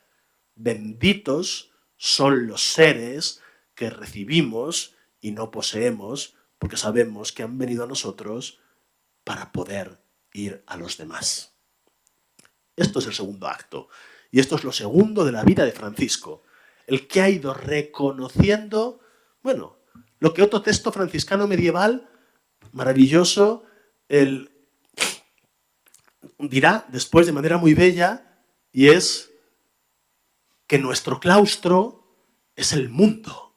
Benditos son los seres que recibimos y no poseemos porque sabemos que han venido a nosotros para poder ir a los demás. Esto es el segundo acto. Y esto es lo segundo de la vida de Francisco. El que ha ido reconociendo, lo que otro texto franciscano medieval, maravilloso, dirá después de manera muy bella, y es que nuestro claustro es el mundo.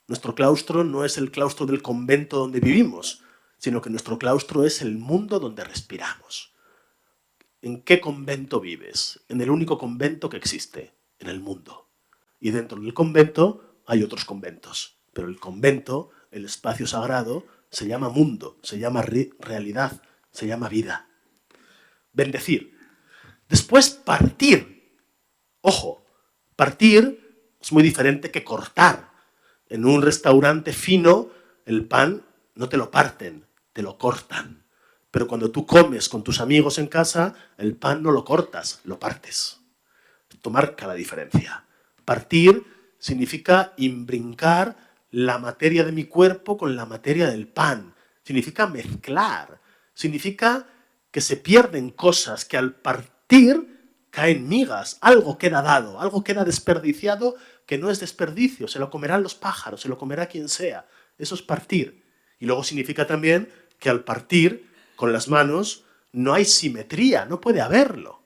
Nuestro claustro no es el claustro del convento donde vivimos, sino que nuestro claustro es el mundo donde respiramos. ¿En qué convento vives? En el único convento que existe, en el mundo. Y dentro del convento hay otros conventos, pero el convento, el espacio sagrado, se llama mundo, se llama realidad, se llama vida. Bendecir. Después partir. Ojo, partir es muy diferente que cortar. En un restaurante fino, el pan no te lo parten, te lo cortan. Pero cuando tú comes con tus amigos en casa, el pan no lo cortas, lo partes. Esto marca la diferencia. Partir significa imbrincar la materia de mi cuerpo con la materia del pan. Significa mezclar. Significa que se pierden cosas, que al partir caen migas, algo queda dado, algo queda desperdiciado que no es desperdicio, se lo comerán los pájaros, se lo comerá quien sea. Eso es partir. Y luego significa también que al partir con las manos no hay simetría, no puede haberlo.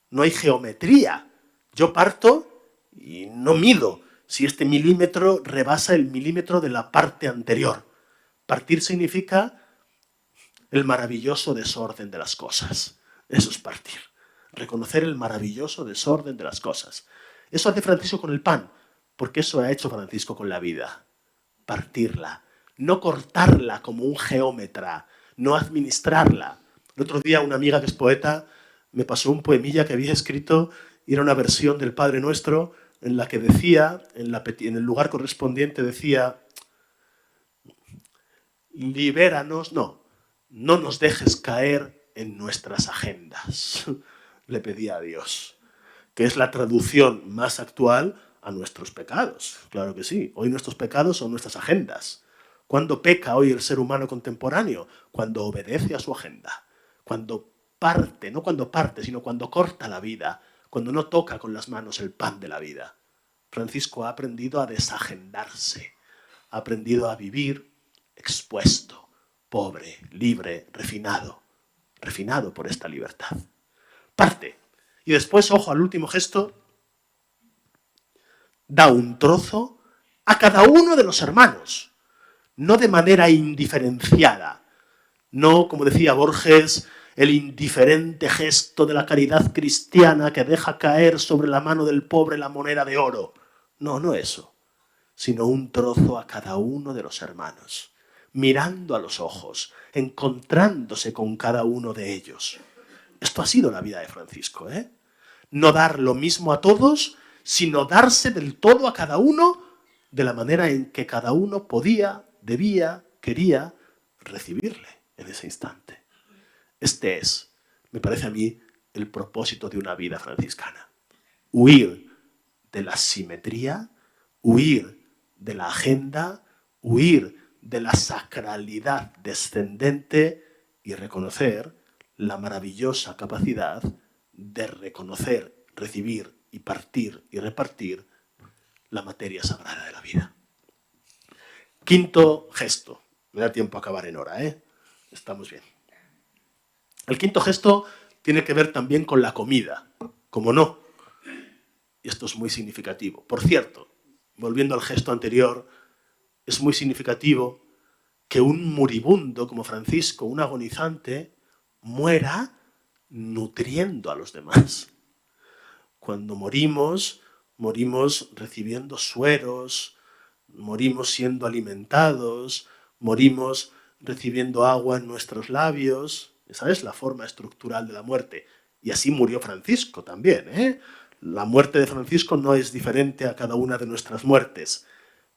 No hay geometría. Yo parto y no mido si este milímetro rebasa el milímetro de la parte anterior. Partir significa el maravilloso desorden de las cosas. Eso es partir. Reconocer el maravilloso desorden de las cosas. Eso hace Francisco con el pan, porque eso ha hecho Francisco con la vida. Partirla. No cortarla como un geómetra, no administrarla. El otro día una amiga que es poeta me pasó un poemilla que había escrito y era una versión del Padre Nuestro en la que decía, en el lugar correspondiente decía, libéranos, no nos dejes caer en nuestras agendas. Le pedía a Dios, que es la traducción más actual a nuestros pecados. Claro que sí, hoy nuestros pecados son nuestras agendas. ¿Cuándo peca hoy el ser humano contemporáneo? Cuando obedece a su agenda, cuando parte, no cuando parte, sino cuando corta la vida, cuando no toca con las manos el pan de la vida. Francisco ha aprendido a desagendarse, ha aprendido a vivir expuesto, pobre, libre, refinado por esta libertad. Parte. Y después, ojo al último gesto, da un trozo a cada uno de los hermanos. No de manera indiferenciada, no, como decía Borges, el indiferente gesto de la caridad cristiana que deja caer sobre la mano del pobre la moneda de oro. No eso, sino un trozo a cada uno de los hermanos, mirando a los ojos, encontrándose con cada uno de ellos. Esto ha sido la vida de Francisco, ¿eh? No dar lo mismo a todos, sino darse del todo a cada uno de la manera en que cada uno podía, debía, quería recibirle en ese instante. Este es, me parece a mí, el propósito de una vida franciscana. Huir de la simetría, huir de la agenda, huir de la sacralidad descendente y reconocer la maravillosa capacidad de reconocer, recibir y partir y repartir la materia sagrada de la vida. Quinto gesto. Me da tiempo a acabar en hora, ¿eh? Estamos bien. El quinto gesto tiene que ver también con la comida, como no. Y esto es muy significativo. Por cierto, volviendo al gesto anterior, es muy significativo que un moribundo como Francisco, un agonizante, muera nutriendo a los demás. Cuando morimos recibiendo sueros, morimos siendo alimentados, morimos recibiendo agua en nuestros labios. Esa es la forma estructural de la muerte. Y así murió Francisco también, ¿eh? La muerte de Francisco no es diferente a cada una de nuestras muertes.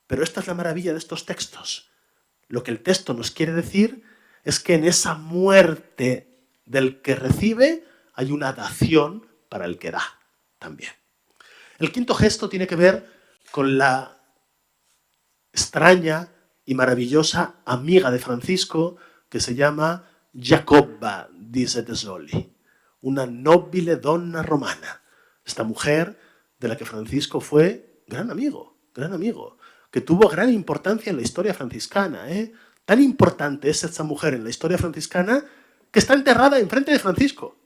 Pero esta es la maravilla de estos textos. Lo que el texto nos quiere decir es que en esa muerte del que recibe hay una dación para el que da también. El quinto gesto tiene que ver con la extraña y maravillosa amiga de Francisco que se llama Giacobba di Settesoli, una nobile donna romana. Esta mujer de la que Francisco fue gran amigo, que tuvo gran importancia en la historia franciscana. Tan importante es esta mujer en la historia franciscana que está enterrada enfrente de Francisco.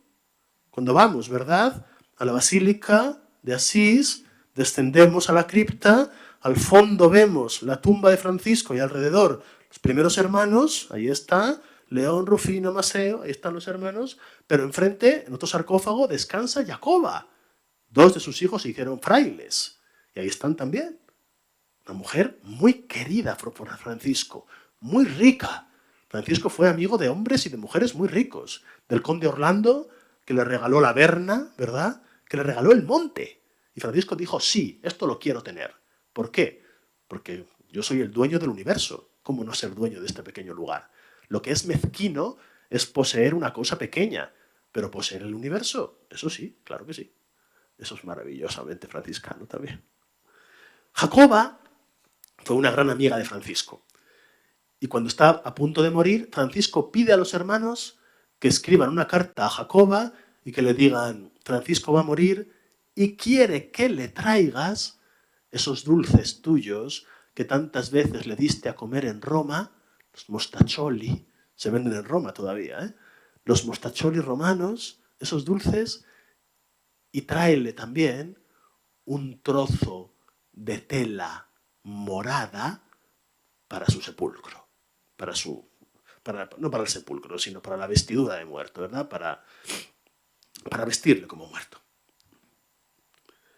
Cuando vamos, ¿verdad?, a la Basílica de Asís, descendemos a la cripta, al fondo vemos la tumba de Francisco y alrededor los primeros hermanos, ahí está, León, Rufino, Maceo, ahí están los hermanos, pero enfrente, en otro sarcófago, descansa Jacoba. 2 de sus hijos se hicieron frailes, y ahí están también. Una mujer muy querida por Francisco, muy rica. Francisco fue amigo de hombres y de mujeres muy ricos, del conde Orlando, que le regaló la Berna, ¿verdad?, que le regaló el monte. Y Francisco dijo, sí, esto lo quiero tener. ¿Por qué? Porque yo soy el dueño del universo. ¿Cómo no ser dueño de este pequeño lugar? Lo que es mezquino es poseer una cosa pequeña, pero poseer el universo, eso sí, claro que sí. Eso es maravillosamente franciscano también. Jacoba fue una gran amiga de Francisco. Y cuando está a punto de morir, Francisco pide a los hermanos que escriban una carta a Jacoba y que le digan, Francisco va a morir y quiere que le traigas esos dulces tuyos que tantas veces le diste a comer en Roma, los mostacholi, se venden en Roma todavía, los mostacholi romanos, esos dulces, y tráele también un trozo de tela morada para su sepulcro, no para el sepulcro, sino para la vestidura de muerto, ¿verdad? Para vestirle como muerto.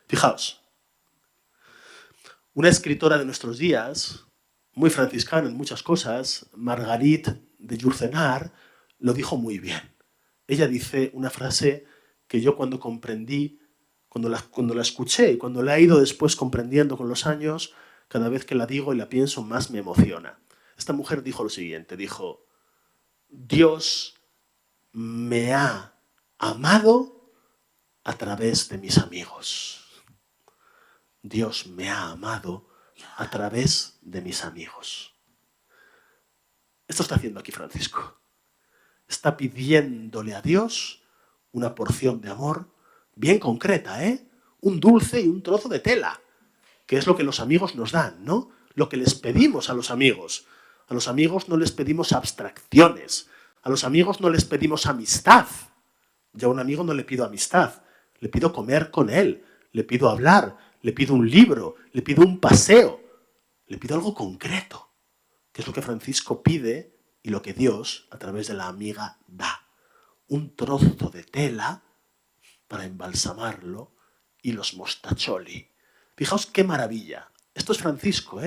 Fijaos, una escritora de nuestros días, muy franciscana en muchas cosas, Marguerite de Yourcenar, lo dijo muy bien. Ella dice una frase que yo cuando comprendí, cuando la escuché y cuando la he ido después comprendiendo con los años, cada vez que la digo y la pienso más me emociona. Esta mujer dijo lo siguiente, dijo, Dios me ha amado a través de mis amigos. Dios me ha amado a través de mis amigos. Esto está haciendo aquí Francisco. Está pidiéndole a Dios una porción de amor bien concreta, un dulce y un trozo de tela, que es lo que los amigos nos dan, ¿no? Lo que les pedimos a los amigos. A los amigos no les pedimos abstracciones, a los amigos no les pedimos amistad. Yo a un amigo no le pido amistad, le pido comer con él, le pido hablar, le pido un libro, le pido un paseo, le pido algo concreto, que es lo que Francisco pide y lo que Dios, a través de la amiga, da. Un trozo de tela para embalsamarlo y los mostacholi. Fijaos qué maravilla. Esto es Francisco,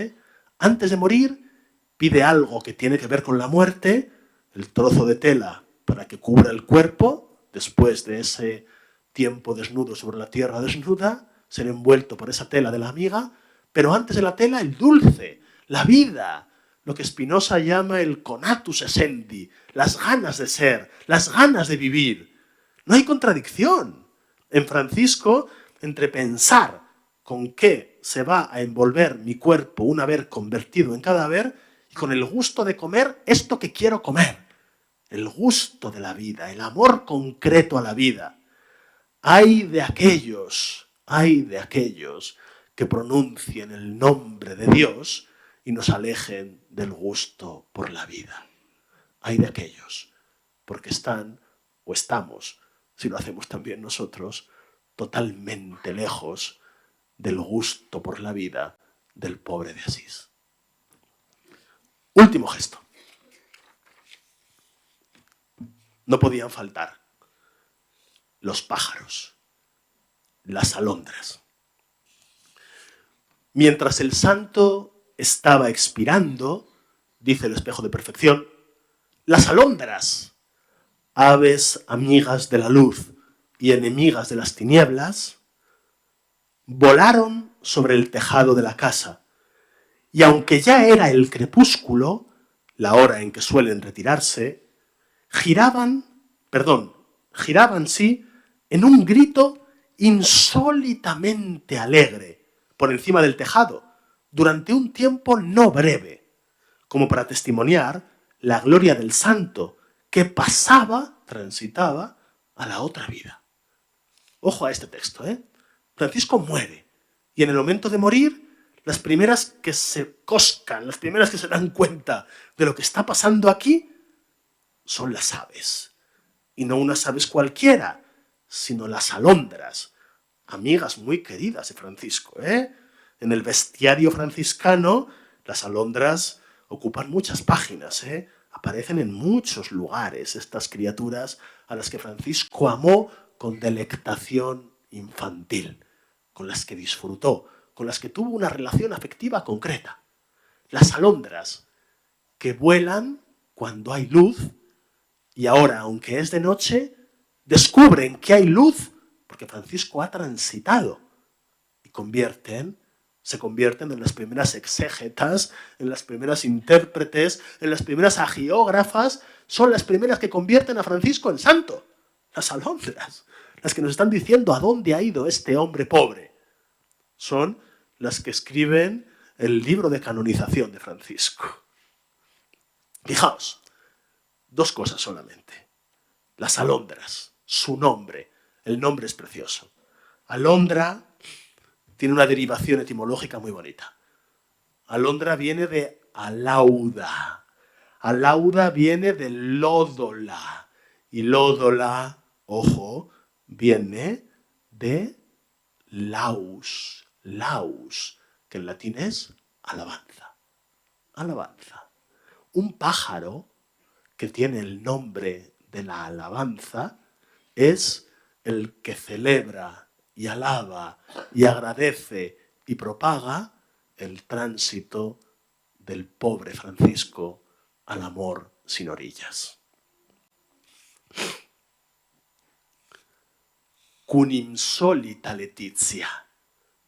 Antes de morir, pide algo que tiene que ver con la muerte, el trozo de tela para que cubra el cuerpo, después de ese tiempo desnudo sobre la tierra desnuda, ser envuelto por esa tela de la amiga, pero antes de la tela el dulce, la vida, lo que Spinoza llama el conatus essendi, las ganas de ser, las ganas de vivir. No hay contradicción en Francisco entre pensar con qué se va a envolver mi cuerpo una vez convertido en cadáver y con el gusto de comer esto que quiero comer. El gusto de la vida, el amor concreto a la vida. Ay de aquellos que pronuncien el nombre de Dios y nos alejen del gusto por la vida. Ay de aquellos, porque están, o estamos, si lo hacemos también nosotros, totalmente lejos del gusto por la vida del pobre de Asís. Último gesto. No podían faltar los pájaros, las alondras. Mientras el santo estaba expirando, dice el espejo de perfección, las alondras, aves amigas de la luz y enemigas de las tinieblas, volaron sobre el tejado de la casa, y aunque ya era el crepúsculo, la hora en que suelen retirarse, giraban sí, en un grito insólitamente alegre por encima del tejado, durante un tiempo no breve, como para testimoniar la gloria del santo que transitaba a la otra vida. Ojo a este texto, Francisco muere, y en el momento de morir, las primeras que se coscan, las primeras que se dan cuenta de lo que está pasando aquí, son las aves. Y no unas aves cualquiera, sino las alondras, amigas muy queridas de Francisco, ¿eh? En el bestiario franciscano, las alondras ocupan muchas páginas, ¿eh? Aparecen en muchos lugares estas criaturas a las que Francisco amó con delectación infantil, con las que disfrutó, con las que tuvo una relación afectiva concreta. Las alondras que vuelan cuando hay luz y ahora, aunque es de noche, descubren que hay luz porque Francisco ha transitado y se convierten en las primeras exégetas, en las primeras intérpretes, en las primeras agiógrafas, son las primeras que convierten a Francisco en santo. Las alondras, las que nos están diciendo a dónde ha ido este hombre pobre, son las que escriben el libro de canonización de Francisco. Fijaos, dos cosas solamente. Las alondras, su nombre, el nombre es precioso. Alondra tiene una derivación etimológica muy bonita. Alondra viene de alauda. Alauda viene de lódola. Y lódola, ojo, viene de laus. Laus, que en latín es alabanza. Alabanza. Un pájaro que tiene el nombre de la alabanza es el que celebra y alaba y agradece y propaga el tránsito del pobre Francisco al amor sin orillas. Cum insólita letizia,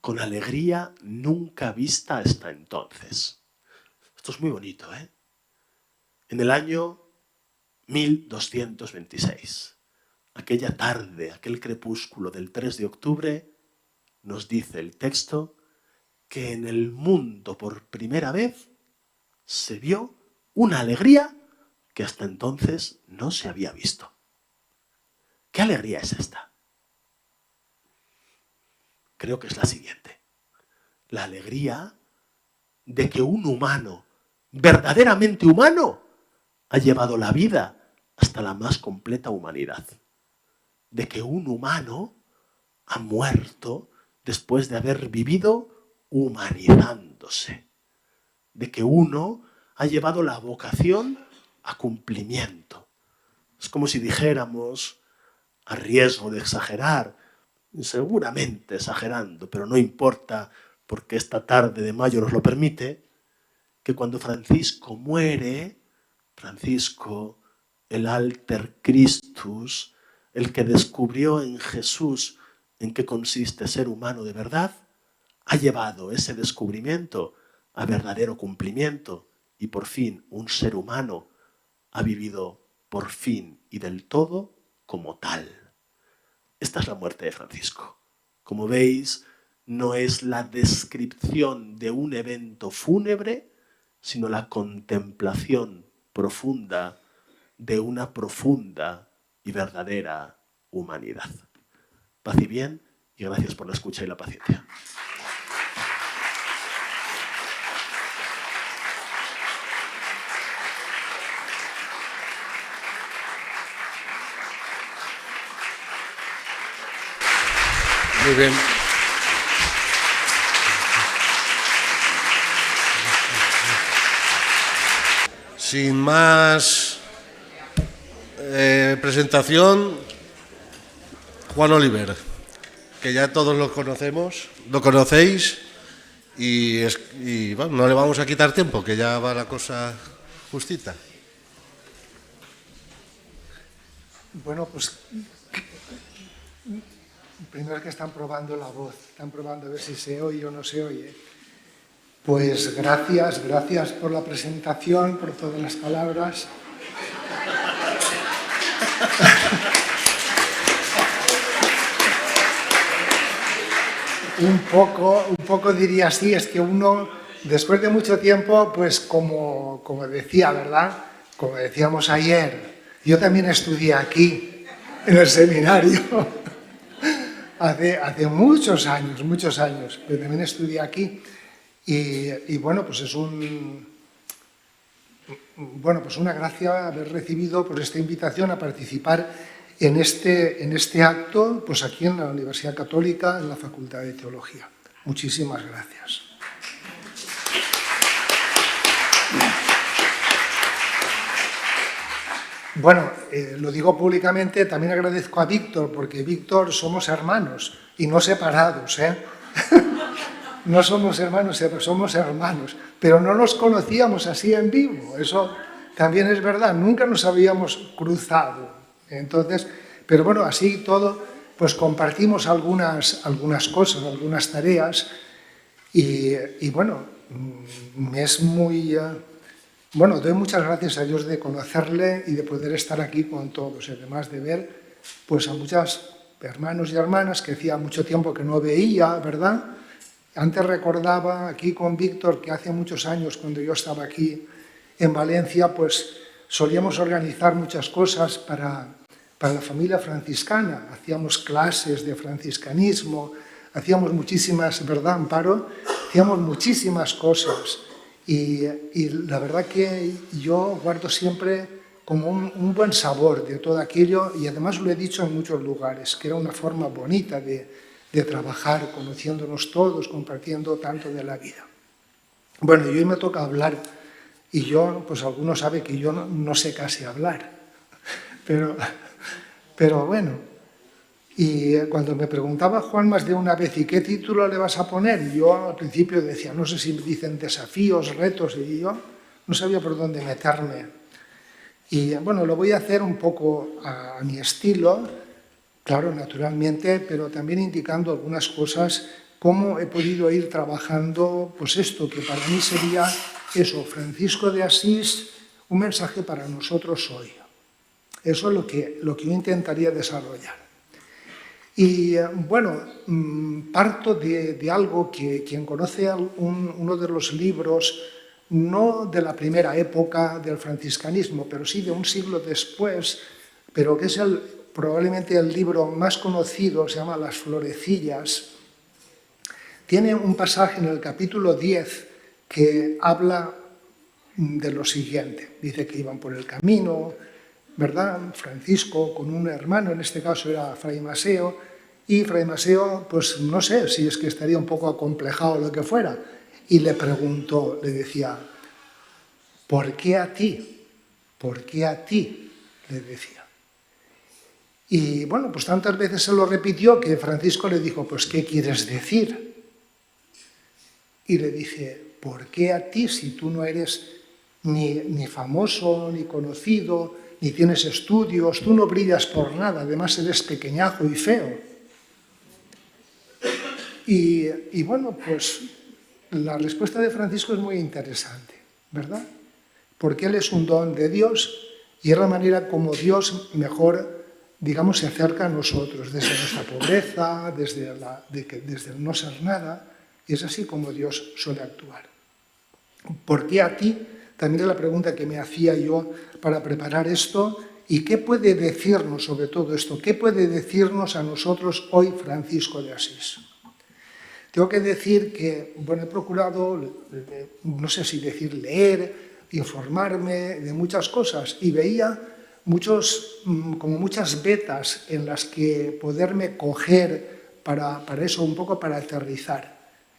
con alegría nunca vista hasta entonces. Esto es muy bonito, ¿eh? En el año 1226, aquella tarde, aquel crepúsculo del 3 de octubre, nos dice el texto que en el mundo por primera vez se vio una alegría que hasta entonces no se había visto. ¿Qué alegría es esta? Creo que es la siguiente. La alegría de que un humano, verdaderamente humano, ha llevado la vida hasta la más completa humanidad. De que un humano ha muerto después de haber vivido humanizándose. De que uno ha llevado la vocación a cumplimiento. Es como si dijéramos, a riesgo de exagerar, seguramente exagerando, pero no importa porque esta tarde de mayo nos lo permite, que cuando Francisco muere, Francisco, el alter Christus, el que descubrió en Jesús en qué consiste ser humano de verdad, ha llevado ese descubrimiento a verdadero cumplimiento y por fin un ser humano ha vivido por fin y del todo como tal. Esta es la muerte de Francisco. Como veis, no es la descripción de un evento fúnebre, sino la contemplación profunda de una profunda y verdadera humanidad. Paz y bien, y gracias por la escucha y la paciencia. Muy bien. Sin más presentación, Juan Oliver, que ya todos lo conocemos, lo conocéis y bueno, no le vamos a quitar tiempo, que ya va la cosa justita. Bueno, pues primero que están probando la voz, están probando a ver si se oye o no se oye. Pues gracias por la presentación, por todas las palabras. Un poco diría así, es que uno, después de mucho tiempo, pues como decía, ¿verdad? Como decíamos ayer, yo también estudié aquí, en el seminario, hace muchos años, pero también estudié aquí. Y bueno, pues es una gracia haber recibido pues, esta invitación a participar en este acto pues, aquí en la Universidad Católica, en la Facultad de Teología. Muchísimas gracias. Bueno, lo digo públicamente, también agradezco a Víctor, porque Víctor somos hermanos y no separados, ¿eh? No somos hermanos, somos hermanos, pero no nos conocíamos así en vivo, eso también es verdad, nunca nos habíamos cruzado. Entonces, pero bueno, así todo, pues compartimos algunas cosas, algunas tareas y bueno, me es muy... Bueno, doy muchas gracias a Dios de conocerle y de poder estar aquí con todos, además de ver pues, a muchos hermanos y hermanas que hacía mucho tiempo que no veía, ¿verdad? Antes recordaba aquí con Víctor que hace muchos años, cuando yo estaba aquí en Valencia, pues solíamos organizar muchas cosas para la familia franciscana. Hacíamos clases de franciscanismo, hacíamos muchísimas, ¿verdad, Amparo? Hacíamos muchísimas cosas. Y la verdad que yo guardo siempre como un buen sabor de todo aquello y además lo he dicho en muchos lugares, que era una forma bonita de trabajar, conociéndonos todos, compartiendo tanto de la vida. Bueno, y hoy me toca hablar y yo, pues algunos saben que yo no sé casi hablar, pero bueno. Y cuando me preguntaba Juan más de una vez, ¿y qué título le vas a poner? Yo al principio decía, no sé si me dicen desafíos, retos, y yo no sabía por dónde meterme. Y bueno, lo voy a hacer un poco a mi estilo, claro, naturalmente, pero también indicando algunas cosas, cómo he podido ir trabajando, pues esto, que para mí sería eso, Francisco de Asís, un mensaje para nosotros hoy. Eso es lo que yo intentaría desarrollar. Y bueno, parto de algo que quien conoce uno de los libros, no de la primera época del franciscanismo, pero sí de un siglo después, pero que es probablemente el libro más conocido, se llama Las Florecillas, tiene un pasaje en el capítulo 10 que habla de lo siguiente. Dice que iban por el camino, ¿verdad? Francisco con un hermano, en este caso era Fray Maseo, y Fray Maseo, pues no sé si es que estaría un poco acomplejado o lo que fuera, y le preguntó, le decía, ¿por qué a ti? ¿Por qué a ti? Le decía. Y bueno, pues tantas veces se lo repitió que Francisco le dijo, pues ¿qué quieres decir? Y le dice, ¿por qué a ti si tú no eres ni famoso, ni conocido, ni tienes estudios, tú no brillas por nada, además eres pequeñajo y feo? Y bueno, pues la respuesta de Francisco es muy interesante, ¿verdad? Porque él es un don de Dios y es la manera como Dios mejor, digamos, se acerca a nosotros, desde nuestra pobreza, desde el no ser nada, y es así como Dios suele actuar. ¿Por qué a ti? También es la pregunta que me hacía yo para preparar esto. ¿Y qué puede decirnos sobre todo esto? ¿Qué puede decirnos a nosotros hoy Francisco de Asís? Tengo que decir que, bueno, he procurado, no sé si decir leer, informarme de muchas cosas y veía como muchas vetas en las que poderme coger para eso, un poco para aterrizar.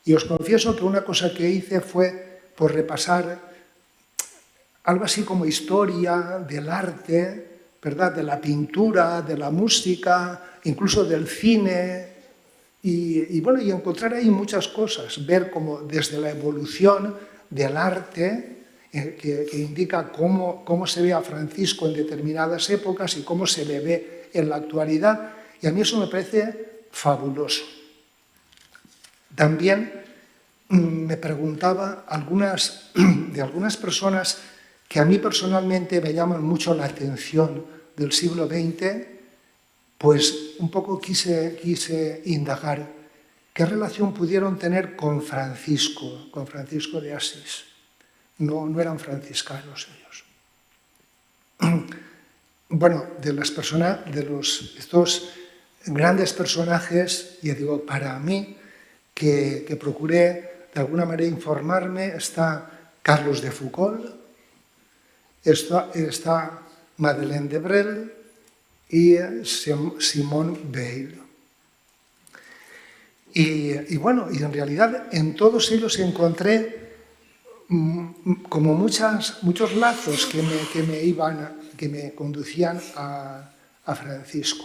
Y os confieso que una cosa que hice fue por repasar algo así como historia del arte, ¿verdad? De la pintura, de la música, incluso del cine. Y bueno, y encontrar ahí muchas cosas, ver como desde la evolución del arte, que indica cómo se ve a Francisco en determinadas épocas y cómo se le ve en la actualidad. Y a mí eso me parece fabuloso. También me preguntaba de algunas personas que a mí personalmente me llaman mucho la atención del siglo XX, pues un poco quise indagar qué relación pudieron tener con Francisco de Asís. No eran franciscanos ellos. Bueno, estos grandes personajes, ya digo, para mí, que procuré de alguna manera informarme, está Carlos de Foucauld, está Madeleine de Brel y Simone Weil. Y bueno, y en realidad en todos ellos encontré como muchos lazos que me conducían a Francisco,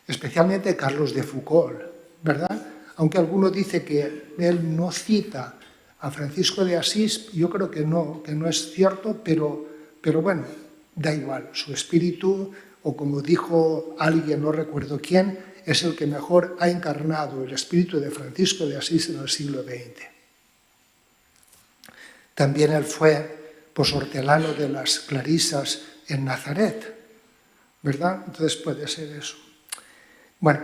especialmente Carlos de Foucauld, ¿verdad? Aunque alguno dice que él no cita a Francisco de Asís, yo creo que no es cierto, pero bueno, da igual, su espíritu, o como dijo alguien, no recuerdo quién, es el que mejor ha encarnado el espíritu de Francisco de Asís en el siglo XX. También él fue hortelano de las clarisas en Nazaret, ¿verdad? Entonces puede ser eso. Bueno,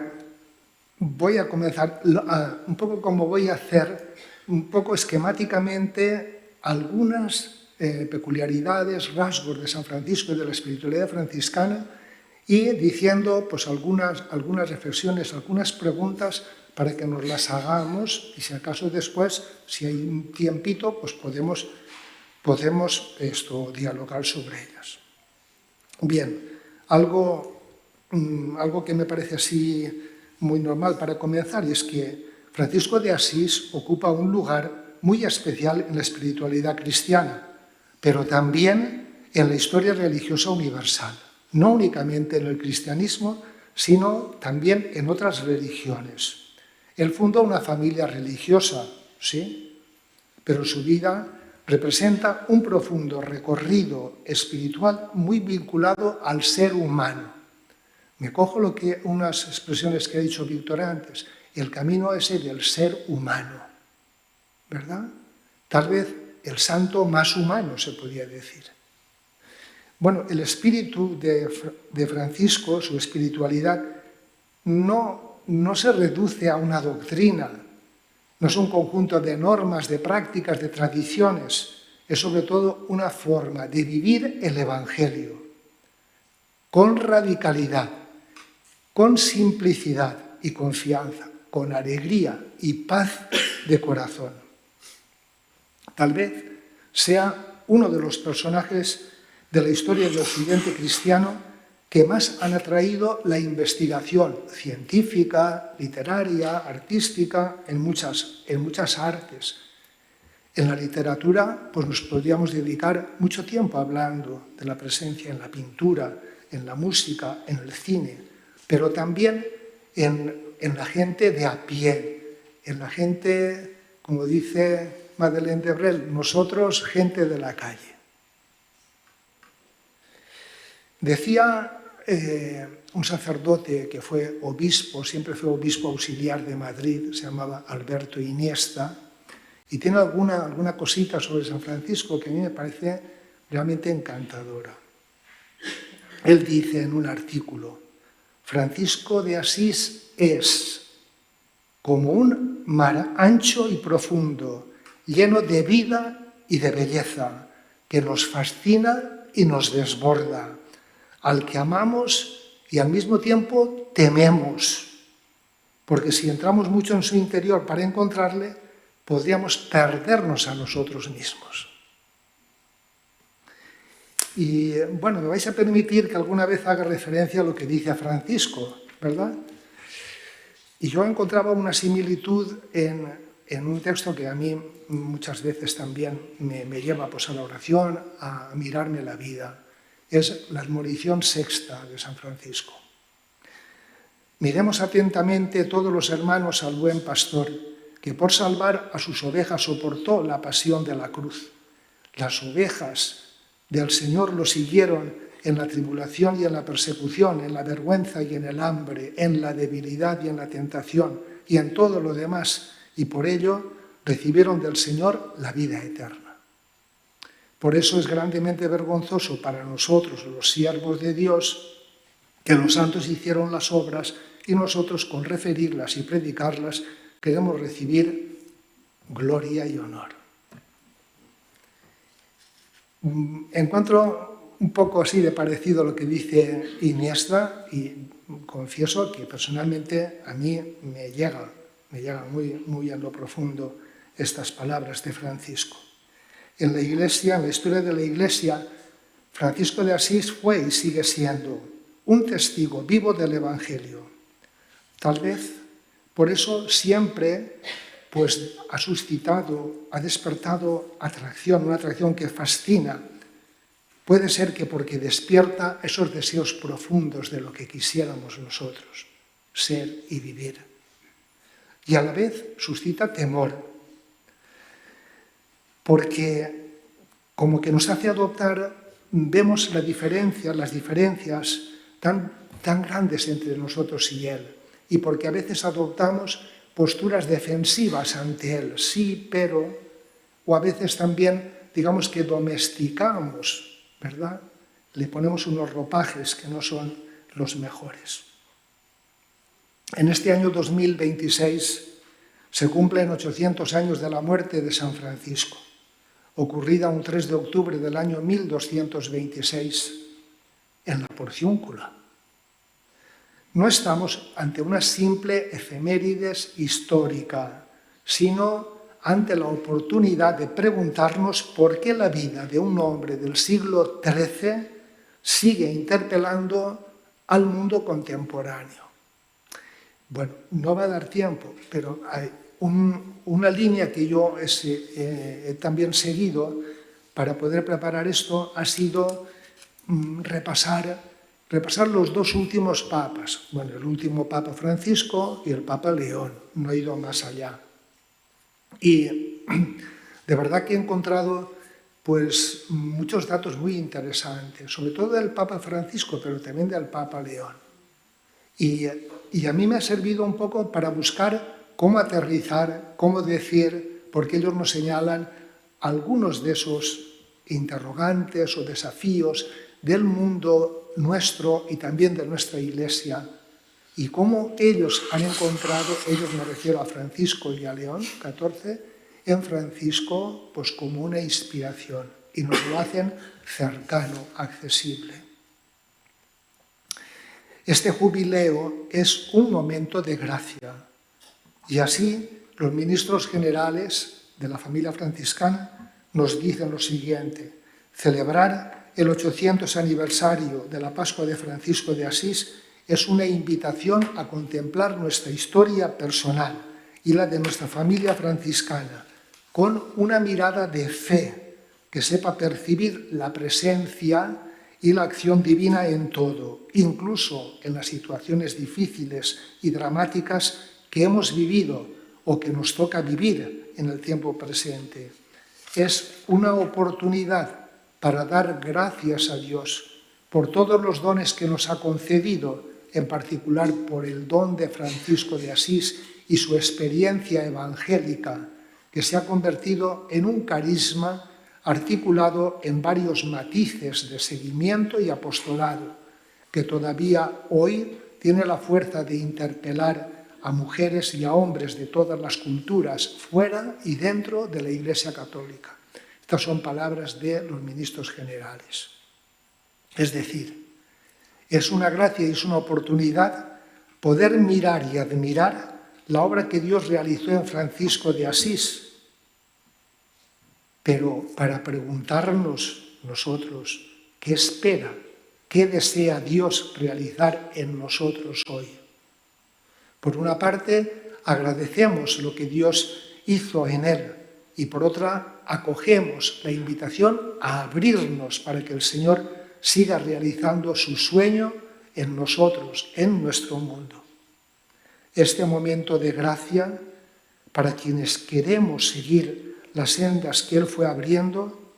voy a comenzar un poco como voy a hacer, un poco esquemáticamente, algunas peculiaridades, rasgos de San Francisco y de la espiritualidad franciscana, y diciendo pues algunas reflexiones, algunas preguntas para que nos las hagamos y si acaso después, si hay un tiempito, pues podemos dialogar sobre ellas. Bien, algo que me parece así muy normal para comenzar, y es que Francisco de Asís ocupa un lugar muy especial en la espiritualidad cristiana, pero también en la historia religiosa universal, no únicamente en el cristianismo, sino también en otras religiones. Él fundó una familia religiosa, sí, pero su vida representa un profundo recorrido espiritual muy vinculado al ser humano. Me cojo unas expresiones que ha dicho Víctor antes, el camino ese del ser humano, ¿verdad? Tal vez el santo más humano, se podría decir. Bueno, el espíritu de Francisco, su espiritualidad, no se reduce a una doctrina, no es un conjunto de normas, de prácticas, de tradiciones, es sobre todo una forma de vivir el Evangelio con radicalidad, con simplicidad y confianza, con alegría y paz de corazón. Tal vez sea uno de los personajes de la historia del occidente cristiano que más han atraído la investigación científica, literaria, artística, en muchas artes. En la literatura, pues nos podríamos dedicar mucho tiempo hablando de la presencia en la pintura, en la música, en el cine, pero también en la gente de a pie, en la gente, como dice Madeleine de Brel, nosotros, gente de la calle. Decía un sacerdote que fue obispo, siempre fue obispo auxiliar de Madrid, se llamaba Alberto Iniesta, y tiene alguna cosita sobre San Francisco que a mí me parece realmente encantadora. Él dice en un artículo, Francisco de Asís es como un mar ancho y profundo, lleno de vida y de belleza, que nos fascina y nos desborda, al que amamos y al mismo tiempo tememos, porque si entramos mucho en su interior para encontrarle, podríamos perdernos a nosotros mismos. Y bueno, me vais a permitir que alguna vez haga referencia a lo que dice Francisco, ¿verdad? Y yo encontraba una similitud en un texto que a mí muchas veces también me lleva pues, a la oración, a mirarme la vida. Es la admonición sexta de San Francisco. Miremos atentamente todos los hermanos al buen pastor, que por salvar a sus ovejas soportó la pasión de la cruz. Las ovejas del Señor lo siguieron en la tribulación y en la persecución, en la vergüenza y en el hambre, en la debilidad y en la tentación, y en todo lo demás, y por ello recibieron del Señor la vida eterna. Por eso es grandemente vergonzoso para nosotros, los siervos de Dios, que los santos hicieron las obras y nosotros, con referirlas y predicarlas, queremos recibir gloria y honor. Encuentro un poco así de parecido a lo que dice Iniesta y confieso que personalmente a mí me llega muy, muy en lo profundo estas palabras de Francisco. En la Iglesia, en la historia de la Iglesia, Francisco de Asís fue y sigue siendo un testigo vivo del Evangelio. Tal vez por eso siempre pues, ha suscitado, ha despertado atracción, una atracción que fascina. Puede ser que porque despierta esos deseos profundos de lo que quisiéramos nosotros ser y vivir. Y a la vez suscita temor, porque como que nos hace adoptar, vemos las diferencias tan grandes entre nosotros y Él, y porque a veces adoptamos posturas defensivas ante Él, sí, pero, o a veces también, digamos que domesticamos, ¿verdad? Le ponemos unos ropajes que no son los mejores. En este año 2026 se cumplen 800 años de la muerte de San Francisco, ocurrida un 3 de octubre del año 1226 en la Porciúncula. No estamos ante una simple efemérides histórica, sino ante la oportunidad de preguntarnos por qué la vida de un hombre del siglo XIII sigue interpelando al mundo contemporáneo. Bueno, no va a dar tiempo, pero hay una línea que yo he también seguido para poder preparar esto ha sido repasar los dos últimos papas. Bueno, el último Papa Francisco y el Papa León. No he ido más allá. Y de verdad que he encontrado pues, muchos datos muy interesantes, sobre todo del Papa Francisco, pero también del Papa León. Y a mí me ha servido un poco para buscar cómo aterrizar, cómo decir, porque ellos nos señalan algunos de esos interrogantes o desafíos del mundo nuestro y también de nuestra Iglesia, y cómo ellos han encontrado, ellos me refiero a Francisco y a León XIV, en Francisco pues como una inspiración, y nos lo hacen cercano, accesible. Este jubileo es un momento de gracia, y así los ministros generales de la familia franciscana nos dicen lo siguiente: celebrar el 800 aniversario de la Pascua de Francisco de Asís es una invitación a contemplar nuestra historia personal y la de nuestra familia franciscana con una mirada de fe que sepa percibir la presencia y la acción divina en todo, incluso en las situaciones difíciles y dramáticas que hemos vivido o que nos toca vivir en el tiempo presente. Es una oportunidad para dar gracias a Dios por todos los dones que nos ha concedido, en particular por el don de Francisco de Asís y su experiencia evangélica, que se ha convertido en un carisma articulado en varios matices de seguimiento y apostolado, que todavía hoy tiene la fuerza de interpelar a mujeres y a hombres de todas las culturas, fuera y dentro de la Iglesia Católica. Estas son palabras de los ministros generales. Es decir, es una gracia y es una oportunidad poder mirar y admirar la obra que Dios realizó en Francisco de Asís, pero para preguntarnos nosotros, ¿qué espera, qué desea Dios realizar en nosotros hoy? Por una parte, agradecemos lo que Dios hizo en él y por otra, acogemos la invitación a abrirnos para que el Señor siga realizando su sueño en nosotros, en nuestro mundo. Este momento de gracia, para quienes queremos seguir las sendas que Él fue abriendo,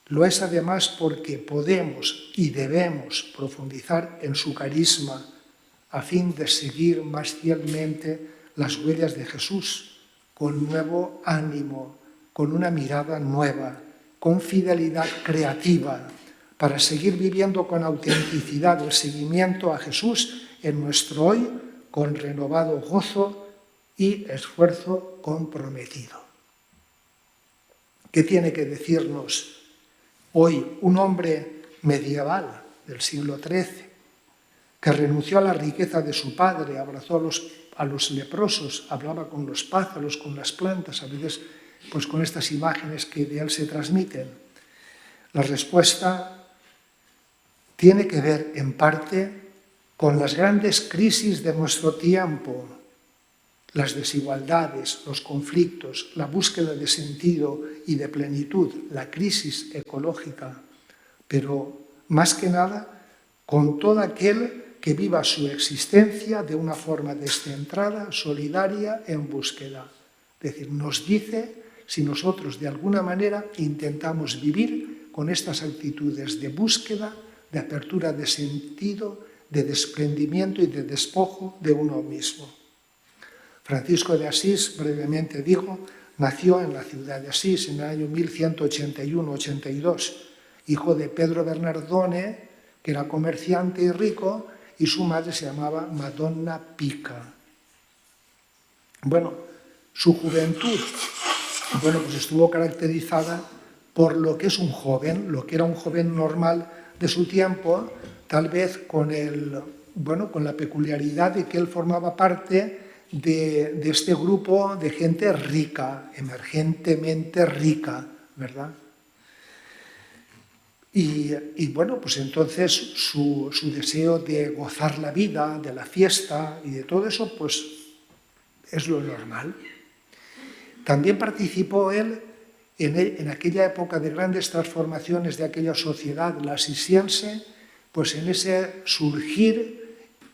lo es además porque podemos y debemos profundizar en su carisma a fin de seguir más fielmente las huellas de Jesús, con nuevo ánimo, con una mirada nueva, con fidelidad creativa, para seguir viviendo con autenticidad el seguimiento a Jesús en nuestro hoy, con renovado gozo y esfuerzo comprometido. ¿Qué tiene que decirnos hoy un hombre medieval del siglo XIII que renunció a la riqueza de su padre, abrazó a los leprosos, hablaba con los pájaros, con las plantas, a veces pues con estas imágenes que de él se transmiten? La respuesta tiene que ver en parte con las grandes crisis de nuestro tiempo, las desigualdades, los conflictos, la búsqueda de sentido y de plenitud, la crisis ecológica, pero más que nada con todo aquel que viva su existencia de una forma descentrada, solidaria, en búsqueda. Es decir, nos dice si nosotros de alguna manera intentamos vivir con estas actitudes de búsqueda, de apertura de sentido, de desprendimiento y de despojo de uno mismo. Francisco de Asís, brevemente digo, nació en la ciudad de Asís en el año 1181-82, hijo de Pedro Bernardone, que era comerciante y rico, y su madre se llamaba Madonna Pica. Bueno, su juventud, pues estuvo caracterizada por lo que es un joven, lo que era un joven normal de su tiempo, tal vez con la peculiaridad de que él formaba parte de este grupo de gente rica, emergentemente rica, ¿verdad? Y pues entonces su deseo de gozar la vida, de la fiesta y de todo eso, pues es lo normal. También participó él en aquella época de grandes transformaciones de aquella sociedad, la asisiense, pues en ese surgir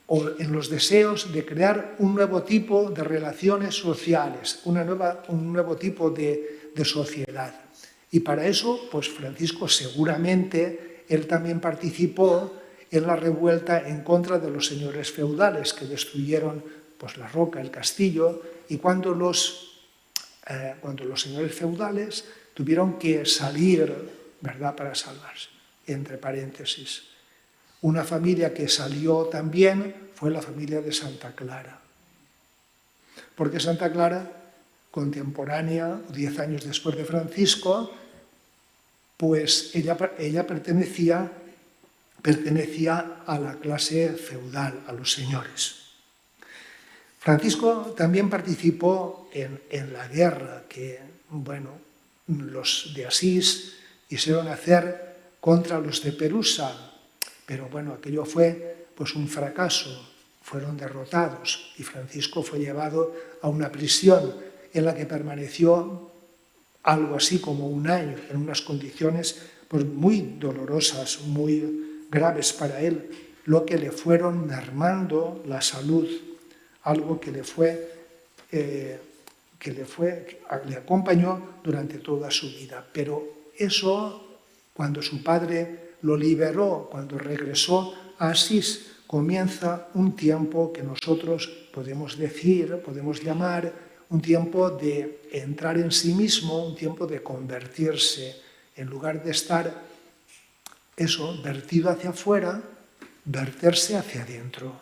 o en los deseos de crear un nuevo tipo de relaciones sociales, un nuevo tipo de sociedad. Y para eso, pues Francisco seguramente, él también participó en la revuelta en contra de los señores feudales que destruyeron pues, la roca, el castillo, y cuando los señores feudales tuvieron que salir, ¿verdad?, para salvarse, entre paréntesis. Una familia que salió también fue la familia de Santa Clara. Porque Santa Clara, contemporánea, 10 años después de Francisco, pues ella pertenecía a la clase feudal, a los señores. Francisco también participó en la guerra que, los de Asís quisieron hacer contra los de Perusa, pero aquello fue pues un fracaso, fueron derrotados y Francisco fue llevado a una prisión en la que permaneció algo así como un año, en unas condiciones pues, muy dolorosas, muy graves para él, lo que le fueron mermando la salud, algo que le acompañó durante toda su vida. Pero eso, cuando su padre lo liberó, cuando regresó a Asís, comienza un tiempo que nosotros podemos llamar un tiempo de entrar en sí mismo, un tiempo de convertirse, en lugar de estar vertido hacia afuera, verterse hacia adentro.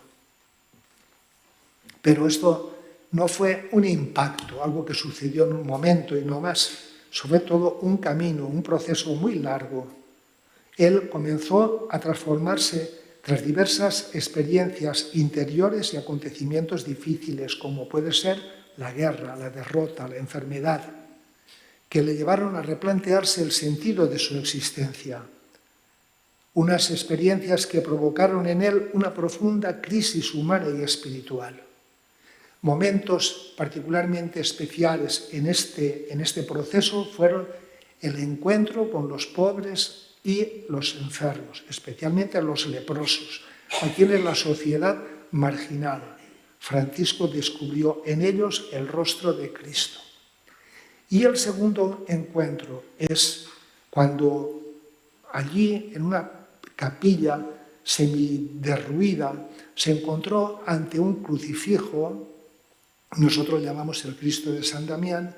Pero esto no fue un impacto, algo que sucedió en un momento y no más, sobre todo un camino, un proceso muy largo. Él comenzó a transformarse tras diversas experiencias interiores y acontecimientos difíciles, como puede ser la guerra, la derrota, la enfermedad, que le llevaron a replantearse el sentido de su existencia. Unas experiencias que provocaron en él una profunda crisis humana y espiritual. Momentos particularmente especiales en este proceso fueron el encuentro con los pobres y los enfermos, especialmente a los leprosos, a quienes la sociedad marginaba. Francisco descubrió en ellos el rostro de Cristo. Y el segundo encuentro es cuando allí, en una capilla semiderruida, se encontró ante un crucifijo, nosotros llamamos el Cristo de San Damián,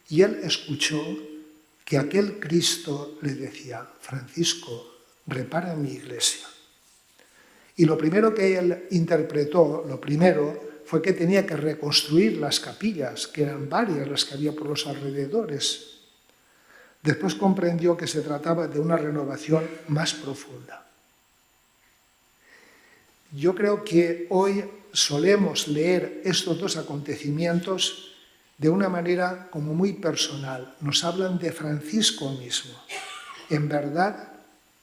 y él escuchó que aquel Cristo le decía: Francisco, repara mi iglesia. Y lo primero que él interpretó, fue que tenía que reconstruir las capillas, que eran varias las que había por los alrededores. Después comprendió que se trataba de una renovación más profunda. Yo creo que hoy solemos leer estos dos acontecimientos de una manera como muy personal. Nos hablan de Francisco mismo. En verdad,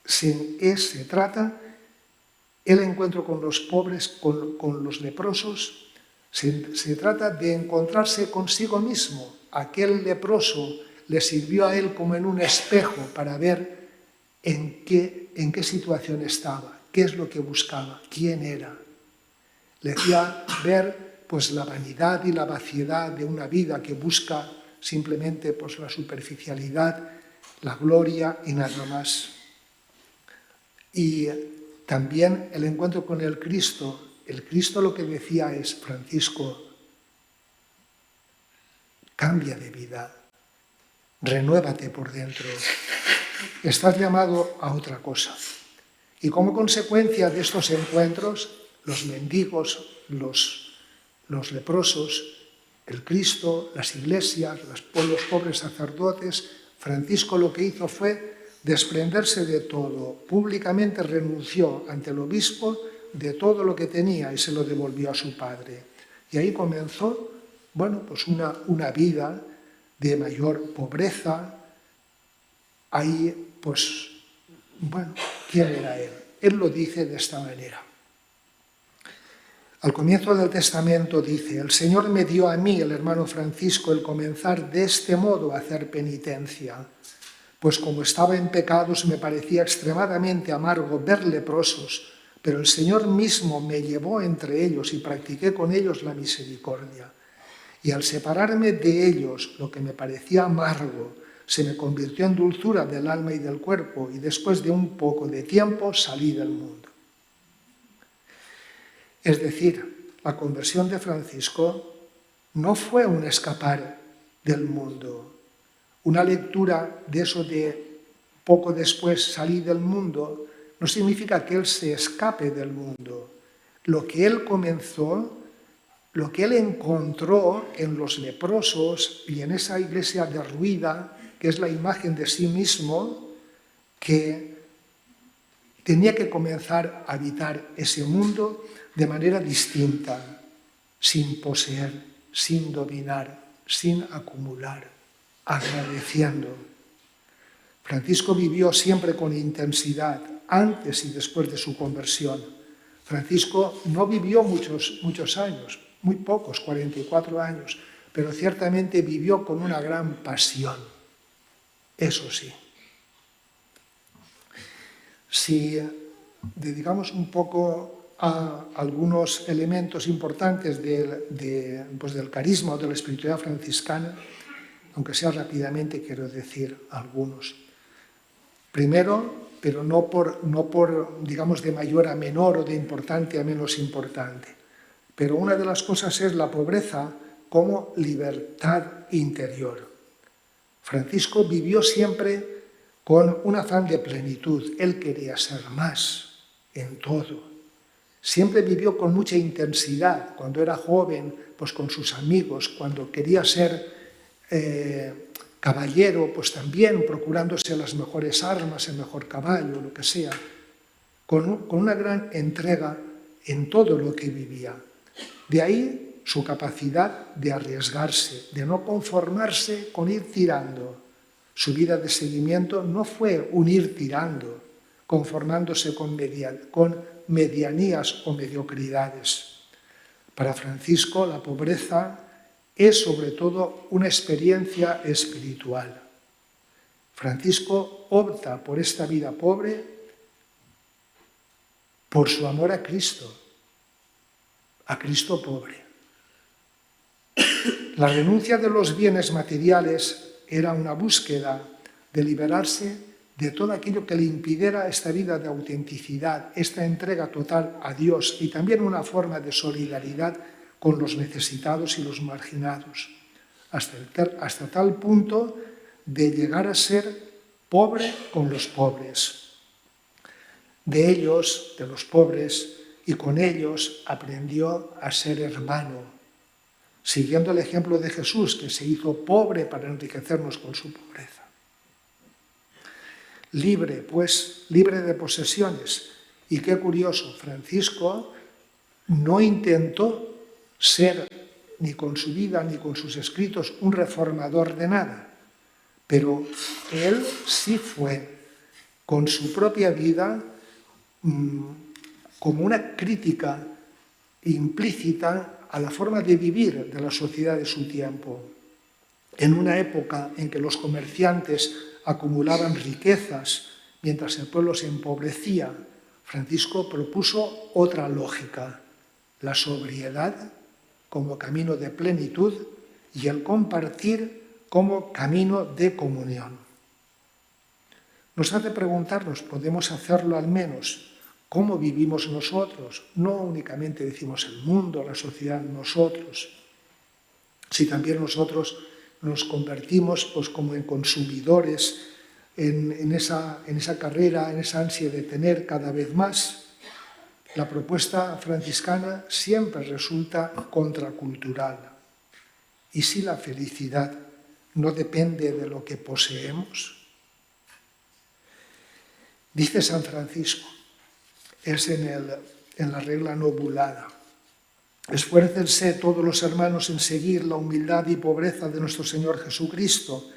se trata el encuentro con los pobres, con los leprosos, se trata de encontrarse consigo mismo. Aquel leproso le sirvió a él como en un espejo para ver en qué situación estaba, qué es lo que buscaba, quién era. Le hacía ver pues, la vanidad y la vaciedad de una vida que busca simplemente pues, la superficialidad, la gloria y nada más. Y también el encuentro con el Cristo. El Cristo lo que decía es, Francisco, cambia de vida, renuévate por dentro, estás llamado a otra cosa. Y como consecuencia de estos encuentros, los mendigos, los leprosos, el Cristo, las iglesias, los pobres sacerdotes, Francisco lo que hizo fue desprenderse de todo. Públicamente renunció ante el obispo de todo lo que tenía y se lo devolvió a su padre. Y ahí comenzó, pues una vida de mayor pobreza. Ahí, ¿quién era él? Él lo dice de esta manera. Al comienzo del testamento dice: el Señor me dio a mí, el hermano Francisco, el comenzar de este modo a hacer penitencia, pues como estaba en pecados me parecía extremadamente amargo ver leprosos, pero el Señor mismo me llevó entre ellos y practiqué con ellos la misericordia. Y al separarme de ellos, lo que me parecía amargo se me convirtió en dulzura del alma y del cuerpo, y después de un poco de tiempo salí del mundo. Es decir, la conversión de Francisco no fue un escapar del mundo. Una lectura de eso de poco después salí del mundo no significa que él se escape del mundo. Lo que él comenzó, lo que él encontró en los leprosos y en esa iglesia derruida, que es la imagen de sí mismo, que tenía que comenzar a habitar ese mundo de manera distinta, sin poseer, sin dominar, sin acumular, agradeciendo. Francisco vivió siempre con intensidad, antes y después de su conversión. Francisco no vivió muchos años, muy pocos, 44 años, pero ciertamente vivió con una gran pasión. Eso sí. Si dedicamos un poco a algunos elementos importantes del carisma o de la espiritualidad franciscana, aunque sea rápidamente, quiero decir algunos. Primero, pero no por, digamos, de mayor a menor o de importante a menos importante, pero una de las cosas es la pobreza como libertad interior. Francisco vivió siempre con un afán de plenitud. Él quería ser más en todo. Siempre vivió con mucha intensidad. Cuando era joven, pues con sus amigos. Cuando quería ser caballero, pues también procurándose las mejores armas, el mejor caballo, lo que sea. Con una gran entrega en todo lo que vivía. De ahí su capacidad de arriesgarse, de no conformarse con ir tirando. Su vida de seguimiento no fue un ir tirando, conformándose con medianías o mediocridades. Para Francisco, la pobreza es sobre todo una experiencia espiritual. Francisco opta por esta vida pobre por su amor a Cristo pobre. La renuncia de los bienes materiales era una búsqueda de liberarse de todo aquello que le impidiera esta vida de autenticidad, esta entrega total a Dios y también una forma de solidaridad con los necesitados y los marginados, hasta tal punto de llegar a ser pobre con los pobres. De ellos, de los pobres, y con ellos aprendió a ser hermano, siguiendo el ejemplo de Jesús, que se hizo pobre para enriquecernos con su pobreza. Libre, pues, libre de posesiones. Y qué curioso, Francisco no intentó ser ni con su vida, ni con sus escritos, un reformador de nada. Pero él sí fue, con su propia vida, como una crítica implícita a la forma de vivir de la sociedad de su tiempo. En una época en que los comerciantes acumulaban riquezas mientras el pueblo se empobrecía, Francisco propuso otra lógica, la sobriedad como camino de plenitud y el compartir como camino de comunión. Nos hace preguntarnos, podemos hacerlo al menos, ¿cómo vivimos nosotros? No únicamente decimos el mundo, la sociedad, nosotros. Si también nosotros nos convertimos pues, como en consumidores en esa carrera, en esa ansia de tener cada vez más, la propuesta franciscana siempre resulta contracultural. ¿Y si la felicidad no depende de lo que poseemos? Dice San Francisco, es en la regla nobulada: esfuércense todos los hermanos en seguir la humildad y pobreza de nuestro Señor Jesucristo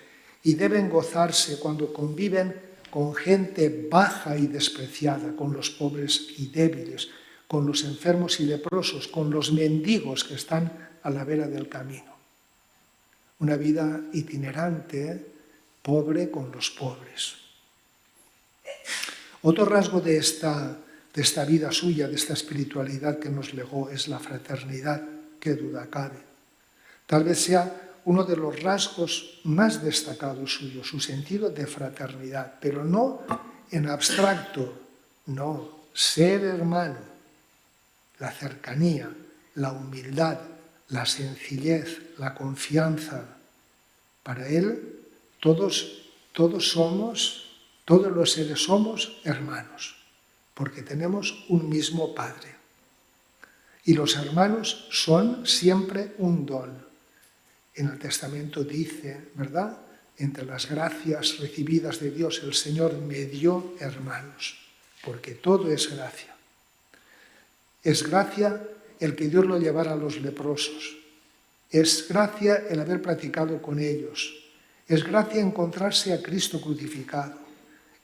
y deben gozarse cuando conviven con gente baja y despreciada, con los pobres y débiles, con los enfermos y leprosos, con los mendigos que están a la vera del camino. Una vida itinerante, pobre con los pobres. Otro rasgo de esta vida suya, de esta espiritualidad que nos legó, es la fraternidad, qué duda cabe. Tal vez sea uno de los rasgos más destacados suyos, su sentido de fraternidad, pero no en abstracto, no, ser hermano, la cercanía, la humildad, la sencillez, la confianza. Para él, todos los seres somos hermanos, porque tenemos un mismo Padre. Y los hermanos son siempre un don. En el Testamento dice, ¿verdad? Entre las gracias recibidas de Dios, el Señor me dio hermanos, porque todo es gracia. Es gracia el que Dios lo llevara a los leprosos. Es gracia el haber practicado con ellos. Es gracia encontrarse a Cristo crucificado.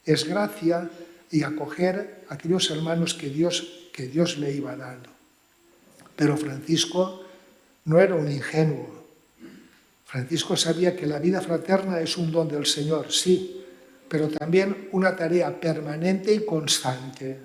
Es gracia y acoger a aquellos hermanos que Dios le iba dando. Pero Francisco no era un ingenuo. Francisco sabía que la vida fraterna es un don del Señor, sí, pero también una tarea permanente y constante.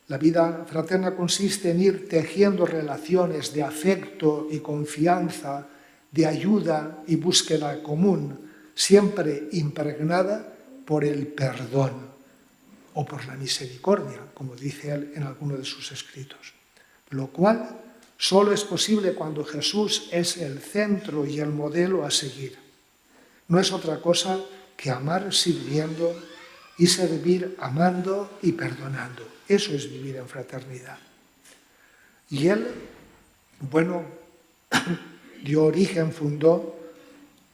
La vida fraterna consiste en ir tejiendo relaciones de afecto y confianza, de ayuda y búsqueda común, siempre impregnada por el perdón o por la misericordia, como dice él en alguno de sus escritos. Lo cual solo es posible cuando Jesús es el centro y el modelo a seguir. No es otra cosa que amar sirviendo y servir amando y perdonando. Eso es vivir en fraternidad. Y él, dio origen, fundó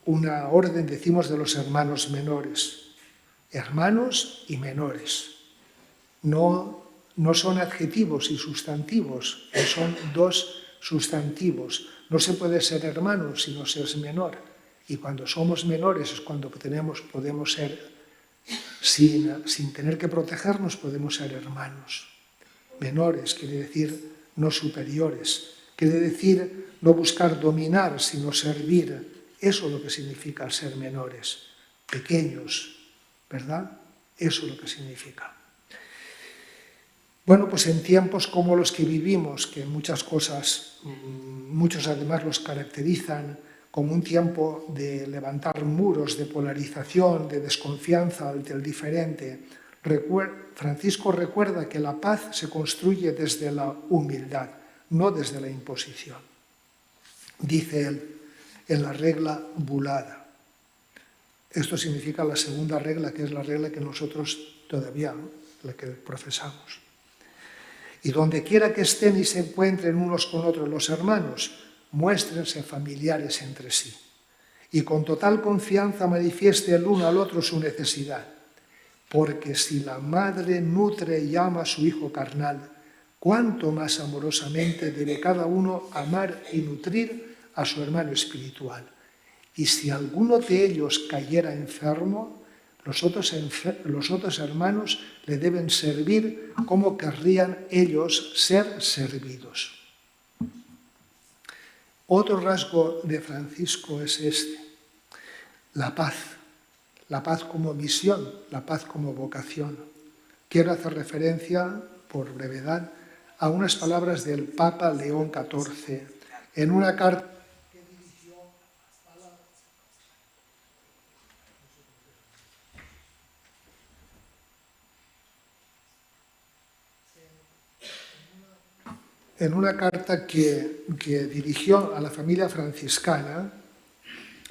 una orden, decimos, de los hermanos menores. Hermanos y menores. No son adjetivos y sustantivos, son dos sustantivos. No se puede ser hermano si no se es menor. Y cuando somos menores es cuando podemos ser, sin tener que protegernos, podemos ser hermanos. Menores quiere decir no superiores. Quiere decir no buscar dominar, sino servir. Eso es lo que significa ser menores. Pequeños, ¿verdad? Eso es lo que significa. Bueno, pues en tiempos como los que vivimos, que muchas cosas, muchos además los caracterizan como un tiempo de levantar muros, de polarización, de desconfianza ante el diferente, Francisco recuerda que la paz se construye desde la humildad, no desde la imposición. Dice él en la regla bulada. Esto significa la segunda regla, que es la regla que nosotros todavía, la que profesamos. Y donde quiera que estén y se encuentren unos con otros los hermanos, muéstrense familiares entre sí. Y con total confianza manifieste el uno al otro su necesidad. Porque si la madre nutre y ama a su hijo carnal, cuánto más amorosamente debe cada uno amar y nutrir a su hermano espiritual. Y si alguno de ellos cayera enfermo, los otros hermanos le deben servir como querrían ellos ser servidos. Otro rasgo de Francisco es este: la paz como misión, la paz como vocación. Quiero hacer referencia, por brevedad, a unas palabras del Papa León XIV en una carta que dirigió a la familia franciscana,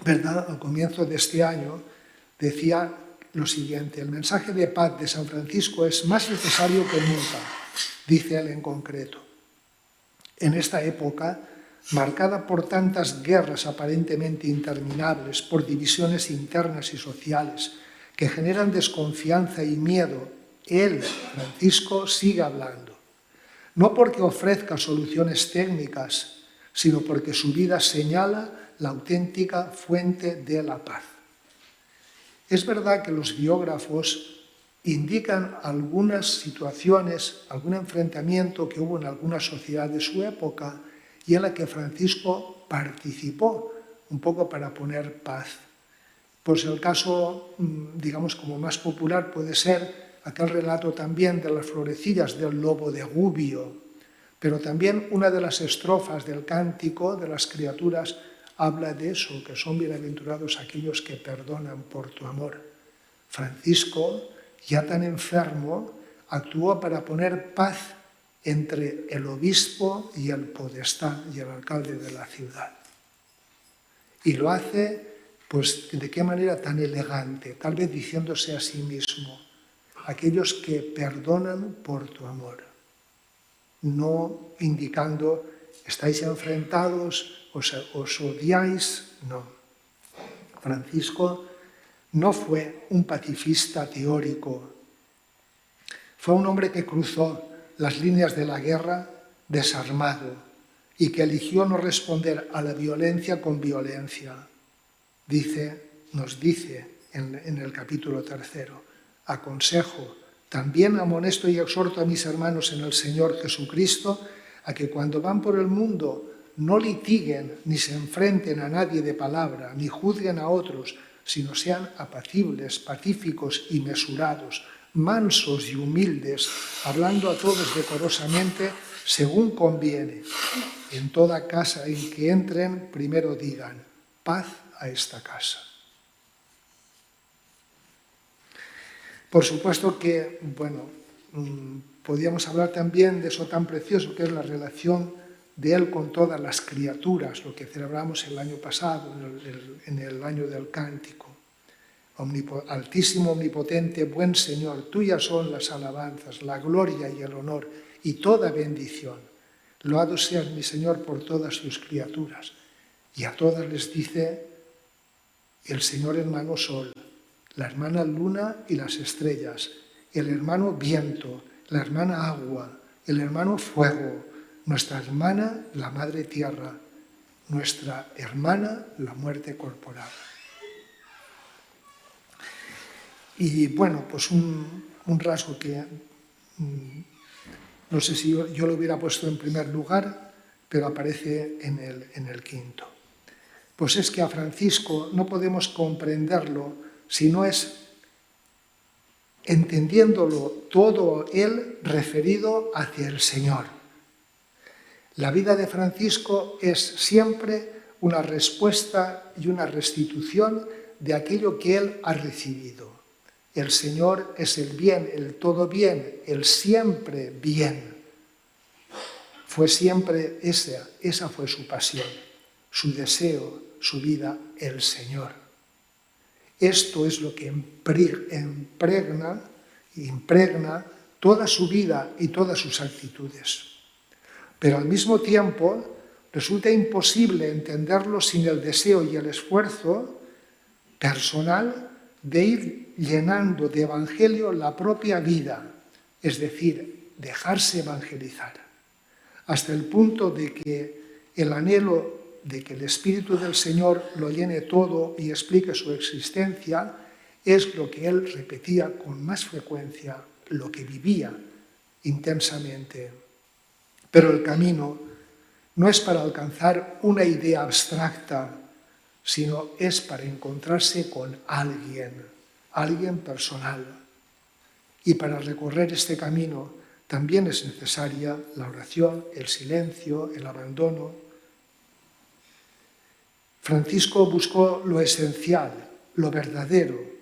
¿verdad? Al comienzo de este año, decía lo siguiente: el mensaje de paz de San Francisco es más necesario que nunca, dice él en concreto. En esta época, marcada por tantas guerras aparentemente interminables, por divisiones internas y sociales que generan desconfianza y miedo, él, Francisco, sigue hablando. No porque ofrezca soluciones técnicas, sino porque su vida señala la auténtica fuente de la paz. Es verdad que los biógrafos indican algunas situaciones, algún enfrentamiento que hubo en alguna sociedad de su época y en la que Francisco participó un poco para poner paz. Pues el caso, digamos, como más popular puede ser aquel relato también de las florecillas del lobo de Gubbio, pero también una de las estrofas del cántico de las criaturas habla de eso, que son bienaventurados aquellos que perdonan por tu amor. Francisco, ya tan enfermo, actuó para poner paz entre el obispo y el podestá y el alcalde de la ciudad. Y lo hace, pues, ¿de qué manera tan elegante? Tal vez diciéndose a sí mismo: aquellos que perdonan por tu amor. No indicando, estáis enfrentados, os odiáis, no. Francisco no fue un pacifista teórico. Fue un hombre que cruzó las líneas de la guerra desarmado y que eligió no responder a la violencia con violencia. Nos dice en el capítulo 3, aconsejo, también amonesto y exhorto a mis hermanos en el Señor Jesucristo a que cuando van por el mundo no litiguen ni se enfrenten a nadie de palabra, ni juzguen a otros, sino sean apacibles, pacíficos y mesurados, mansos y humildes, hablando a todos decorosamente según conviene. En toda casa en que entren, primero digan, paz a esta casa. Por supuesto que, podríamos hablar también de eso tan precioso que es la relación de él con todas las criaturas, lo que celebramos el año pasado, en el año del cántico. Altísimo, omnipotente, buen Señor, tuyas son las alabanzas, la gloria y el honor y toda bendición. Loado seas, mi Señor, por todas tus criaturas. Y a todas les dice el Señor hermano Sol, la hermana Luna y las estrellas, el hermano Viento, la hermana Agua, el hermano Fuego, nuestra hermana la Madre Tierra, nuestra hermana la muerte corporal. Y pues un rasgo que no sé si yo lo hubiera puesto en primer lugar, pero aparece en el quinto. Pues es que a Francisco no podemos comprenderlo si no es entendiéndolo todo él referido hacia el Señor. La vida de Francisco es siempre una respuesta y una restitución de aquello que él ha recibido. El Señor es el bien, el todo bien, el siempre bien. Fue siempre esa fue su pasión, su deseo, su vida, el Señor. Esto es lo que impregna toda su vida y todas sus actitudes. Pero al mismo tiempo resulta imposible entenderlo sin el deseo y el esfuerzo personal de ir llenando de evangelio la propia vida, es decir, dejarse evangelizar, hasta el punto de que el anhelo de que el Espíritu del Señor lo llene todo y explique su existencia es lo que él repetía con más frecuencia, lo que vivía intensamente. Pero el camino no es para alcanzar una idea abstracta, sino es para encontrarse con alguien personal. Y para recorrer este camino también es necesaria la oración, el silencio, el abandono. Francisco buscó lo esencial, lo verdadero.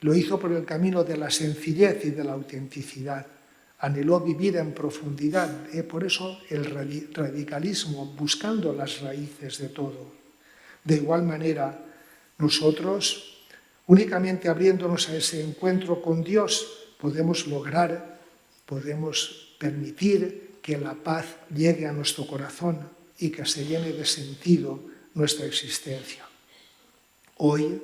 Lo hizo por el camino de la sencillez y de la autenticidad. Anheló vivir en profundidad, por eso el radicalismo, buscando las raíces de todo. De igual manera, nosotros, únicamente abriéndonos a ese encuentro con Dios, podemos permitir que la paz llegue a nuestro corazón y que se llene de sentido nuestra existencia. Hoy,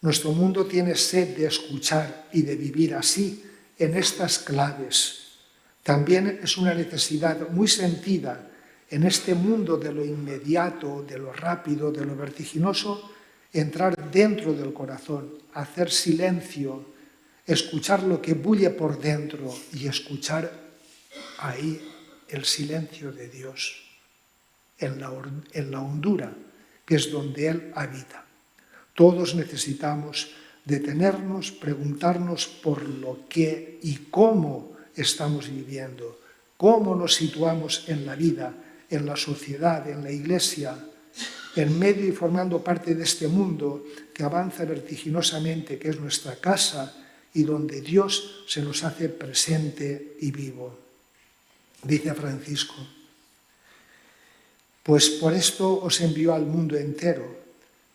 nuestro mundo tiene sed de escuchar y de vivir así, en estas claves. También es una necesidad muy sentida en este mundo de lo inmediato, de lo rápido, de lo vertiginoso, entrar dentro del corazón, hacer silencio, escuchar lo que bulle por dentro y escuchar ahí el silencio de Dios, en la hondura, que es donde Él habita. Todos necesitamos detenernos, preguntarnos por lo que y cómo estamos viviendo, cómo nos situamos en la vida, en la sociedad, en la Iglesia, en medio y formando parte de este mundo que avanza vertiginosamente, que es nuestra casa y donde Dios se nos hace presente y vivo. Dice Francisco: pues por esto os envió al mundo entero,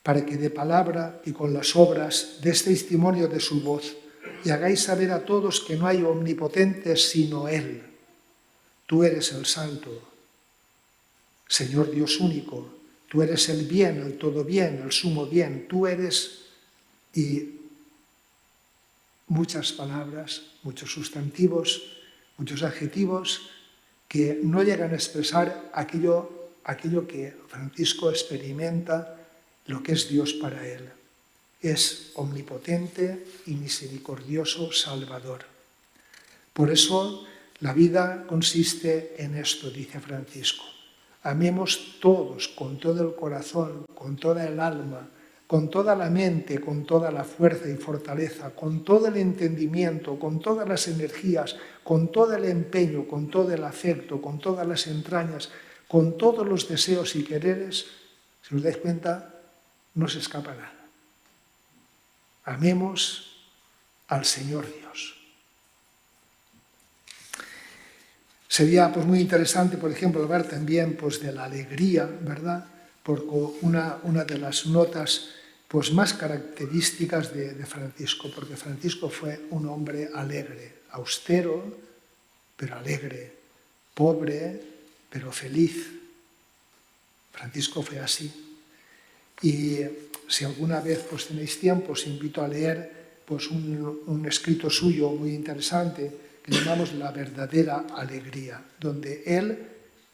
para que de palabra y con las obras des testimonio de su voz y hagáis saber a todos que no hay omnipotente sino Él. Tú eres el Santo, Señor Dios único, tú eres el bien, el todo bien, el sumo bien, tú eres, y muchas palabras, muchos sustantivos, muchos adjetivos que no llegan a expresar aquello que Francisco experimenta, lo que es Dios para él. Es omnipotente y misericordioso Salvador. Por eso la vida consiste en esto, dice Francisco. Amemos todos con todo el corazón, con toda el alma, con toda la mente, con toda la fuerza y fortaleza, con todo el entendimiento, con todas las energías, con todo el empeño, con todo el afecto, con todas las entrañas, con todos los deseos y quereres. Si os dais cuenta, no se escapa nada. Amemos al Señor Dios. Sería muy interesante, por ejemplo, hablar también de la alegría, ¿verdad? Porque una de las notas más características de Francisco, porque Francisco fue un hombre alegre, austero, pero alegre, pobre, pero feliz. Francisco fue así. Y si alguna vez tenéis tiempo, os invito a leer un escrito suyo muy interesante que llamamos La verdadera alegría, donde él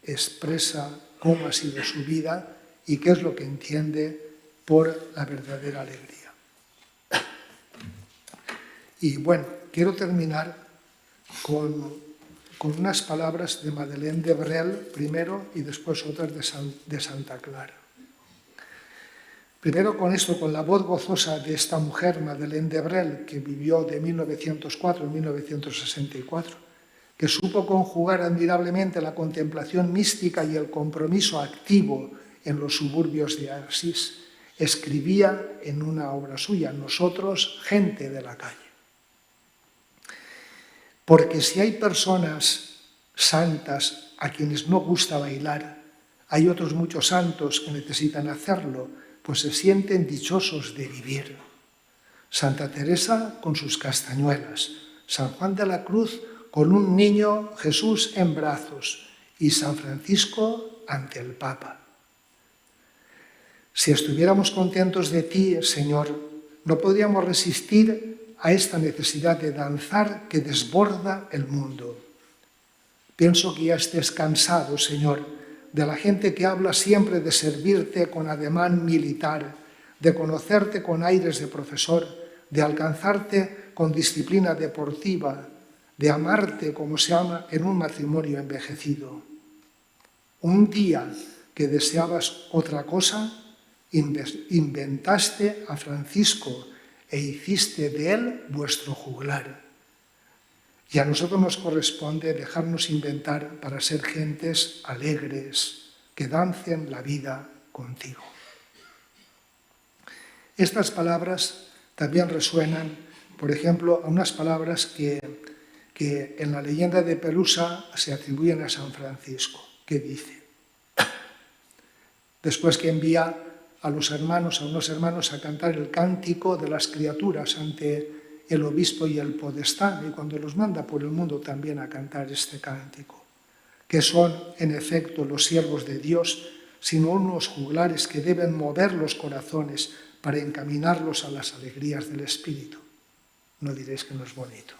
expresa cómo ha sido su vida y qué es lo que entiende por la verdadera alegría. Y bueno, quiero terminar con unas palabras de Madeleine de Brel primero y después otras de Santa Clara. Primero con la voz gozosa de esta mujer, Madeleine de Brel, que vivió de 1904 a 1964, que supo conjugar admirablemente la contemplación mística y el compromiso activo en los suburbios de Asís. Escribía en una obra suya: nosotros, gente de la calle. Porque si hay personas santas a quienes no gusta bailar, hay otros muchos santos que necesitan hacerlo, pues se sienten dichosos de vivir. Santa Teresa con sus castañuelas, San Juan de la Cruz con un niño Jesús en brazos y San Francisco ante el Papa. Si estuviéramos contentos de ti, Señor, no podríamos resistir a esta necesidad de danzar que desborda el mundo. Pienso que ya estés cansado, Señor, de la gente que habla siempre de servirte con ademán militar, de conocerte con aires de profesor, de alcanzarte con disciplina deportiva, de amarte como se ama en un matrimonio envejecido. Un día que deseabas otra cosa, inventaste a Francisco e hiciste de él vuestro juglar. Y a nosotros nos corresponde dejarnos inventar para ser gentes alegres, que dancen la vida contigo. Estas palabras también resuenan, por ejemplo, a unas palabras que en la leyenda de Pelusa se atribuyen a San Francisco, que dice, después que envía a unos hermanos a cantar el cántico de las criaturas ante el obispo y el podestá, y cuando los manda por el mundo también a cantar este cántico, que son, en efecto, los siervos de Dios, sino unos juglares que deben mover los corazones para encaminarlos a las alegrías del Espíritu. No diréis que no es bonito.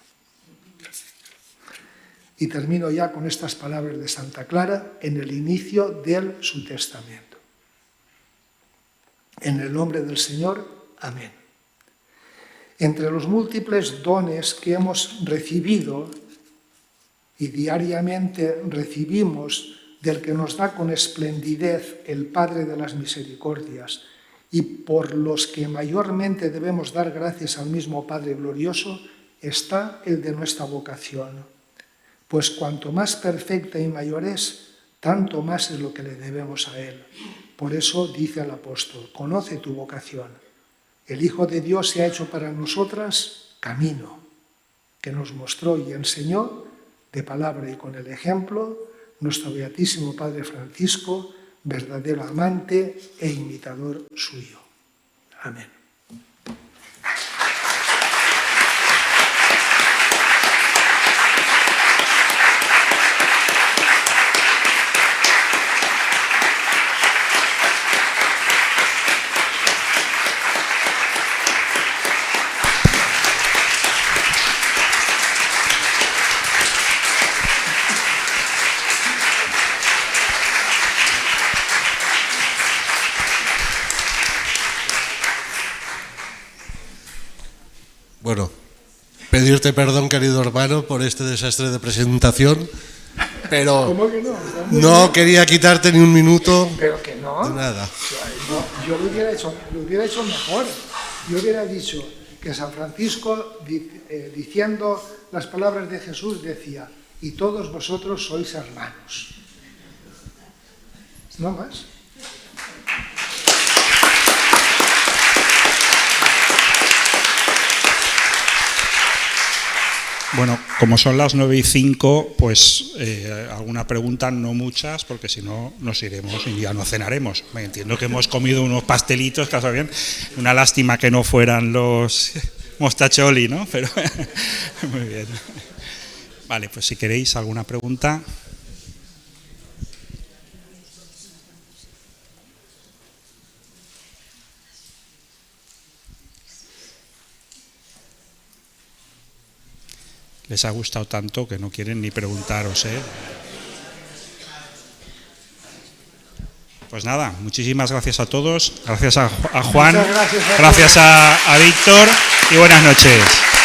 Y termino ya con estas palabras de Santa Clara en el inicio de su testamento. En el nombre del Señor, amén. Entre los múltiples dones que hemos recibido y diariamente recibimos del que nos da con esplendidez el Padre de las Misericordias y por los que mayormente debemos dar gracias al mismo Padre glorioso, está el de nuestra vocación. Pues cuanto más perfecta y mayor es, tanto más es lo que le debemos a Él. Por eso dice el apóstol, conoce tu vocación. El Hijo de Dios se ha hecho para nosotras camino, que nos mostró y enseñó de palabra y con el ejemplo nuestro Beatísimo Padre Francisco, verdadero amante e imitador suyo. Amén. Bueno, pedirte perdón, querido hermano, por este desastre de presentación, pero ¿Cómo que no? no quería quitarte ni un minuto. Pero que no. De nada. Yo lo hubiera hecho mejor. Yo hubiera dicho que San Francisco, diciendo las palabras de Jesús, decía, y todos vosotros sois hermanos. No más. Bueno, como son las 9:05, pues alguna pregunta, no muchas, porque si no nos iremos y ya no cenaremos. Me entiendo que hemos comido unos pastelitos, que está bien. Una lástima que no fueran los mostacholi, ¿no? Pero muy bien. Vale, pues si queréis alguna pregunta. Les ha gustado tanto que no quieren ni preguntaros, ¿eh? Pues nada, muchísimas gracias a todos, gracias a Juan, gracias a Víctor y buenas noches.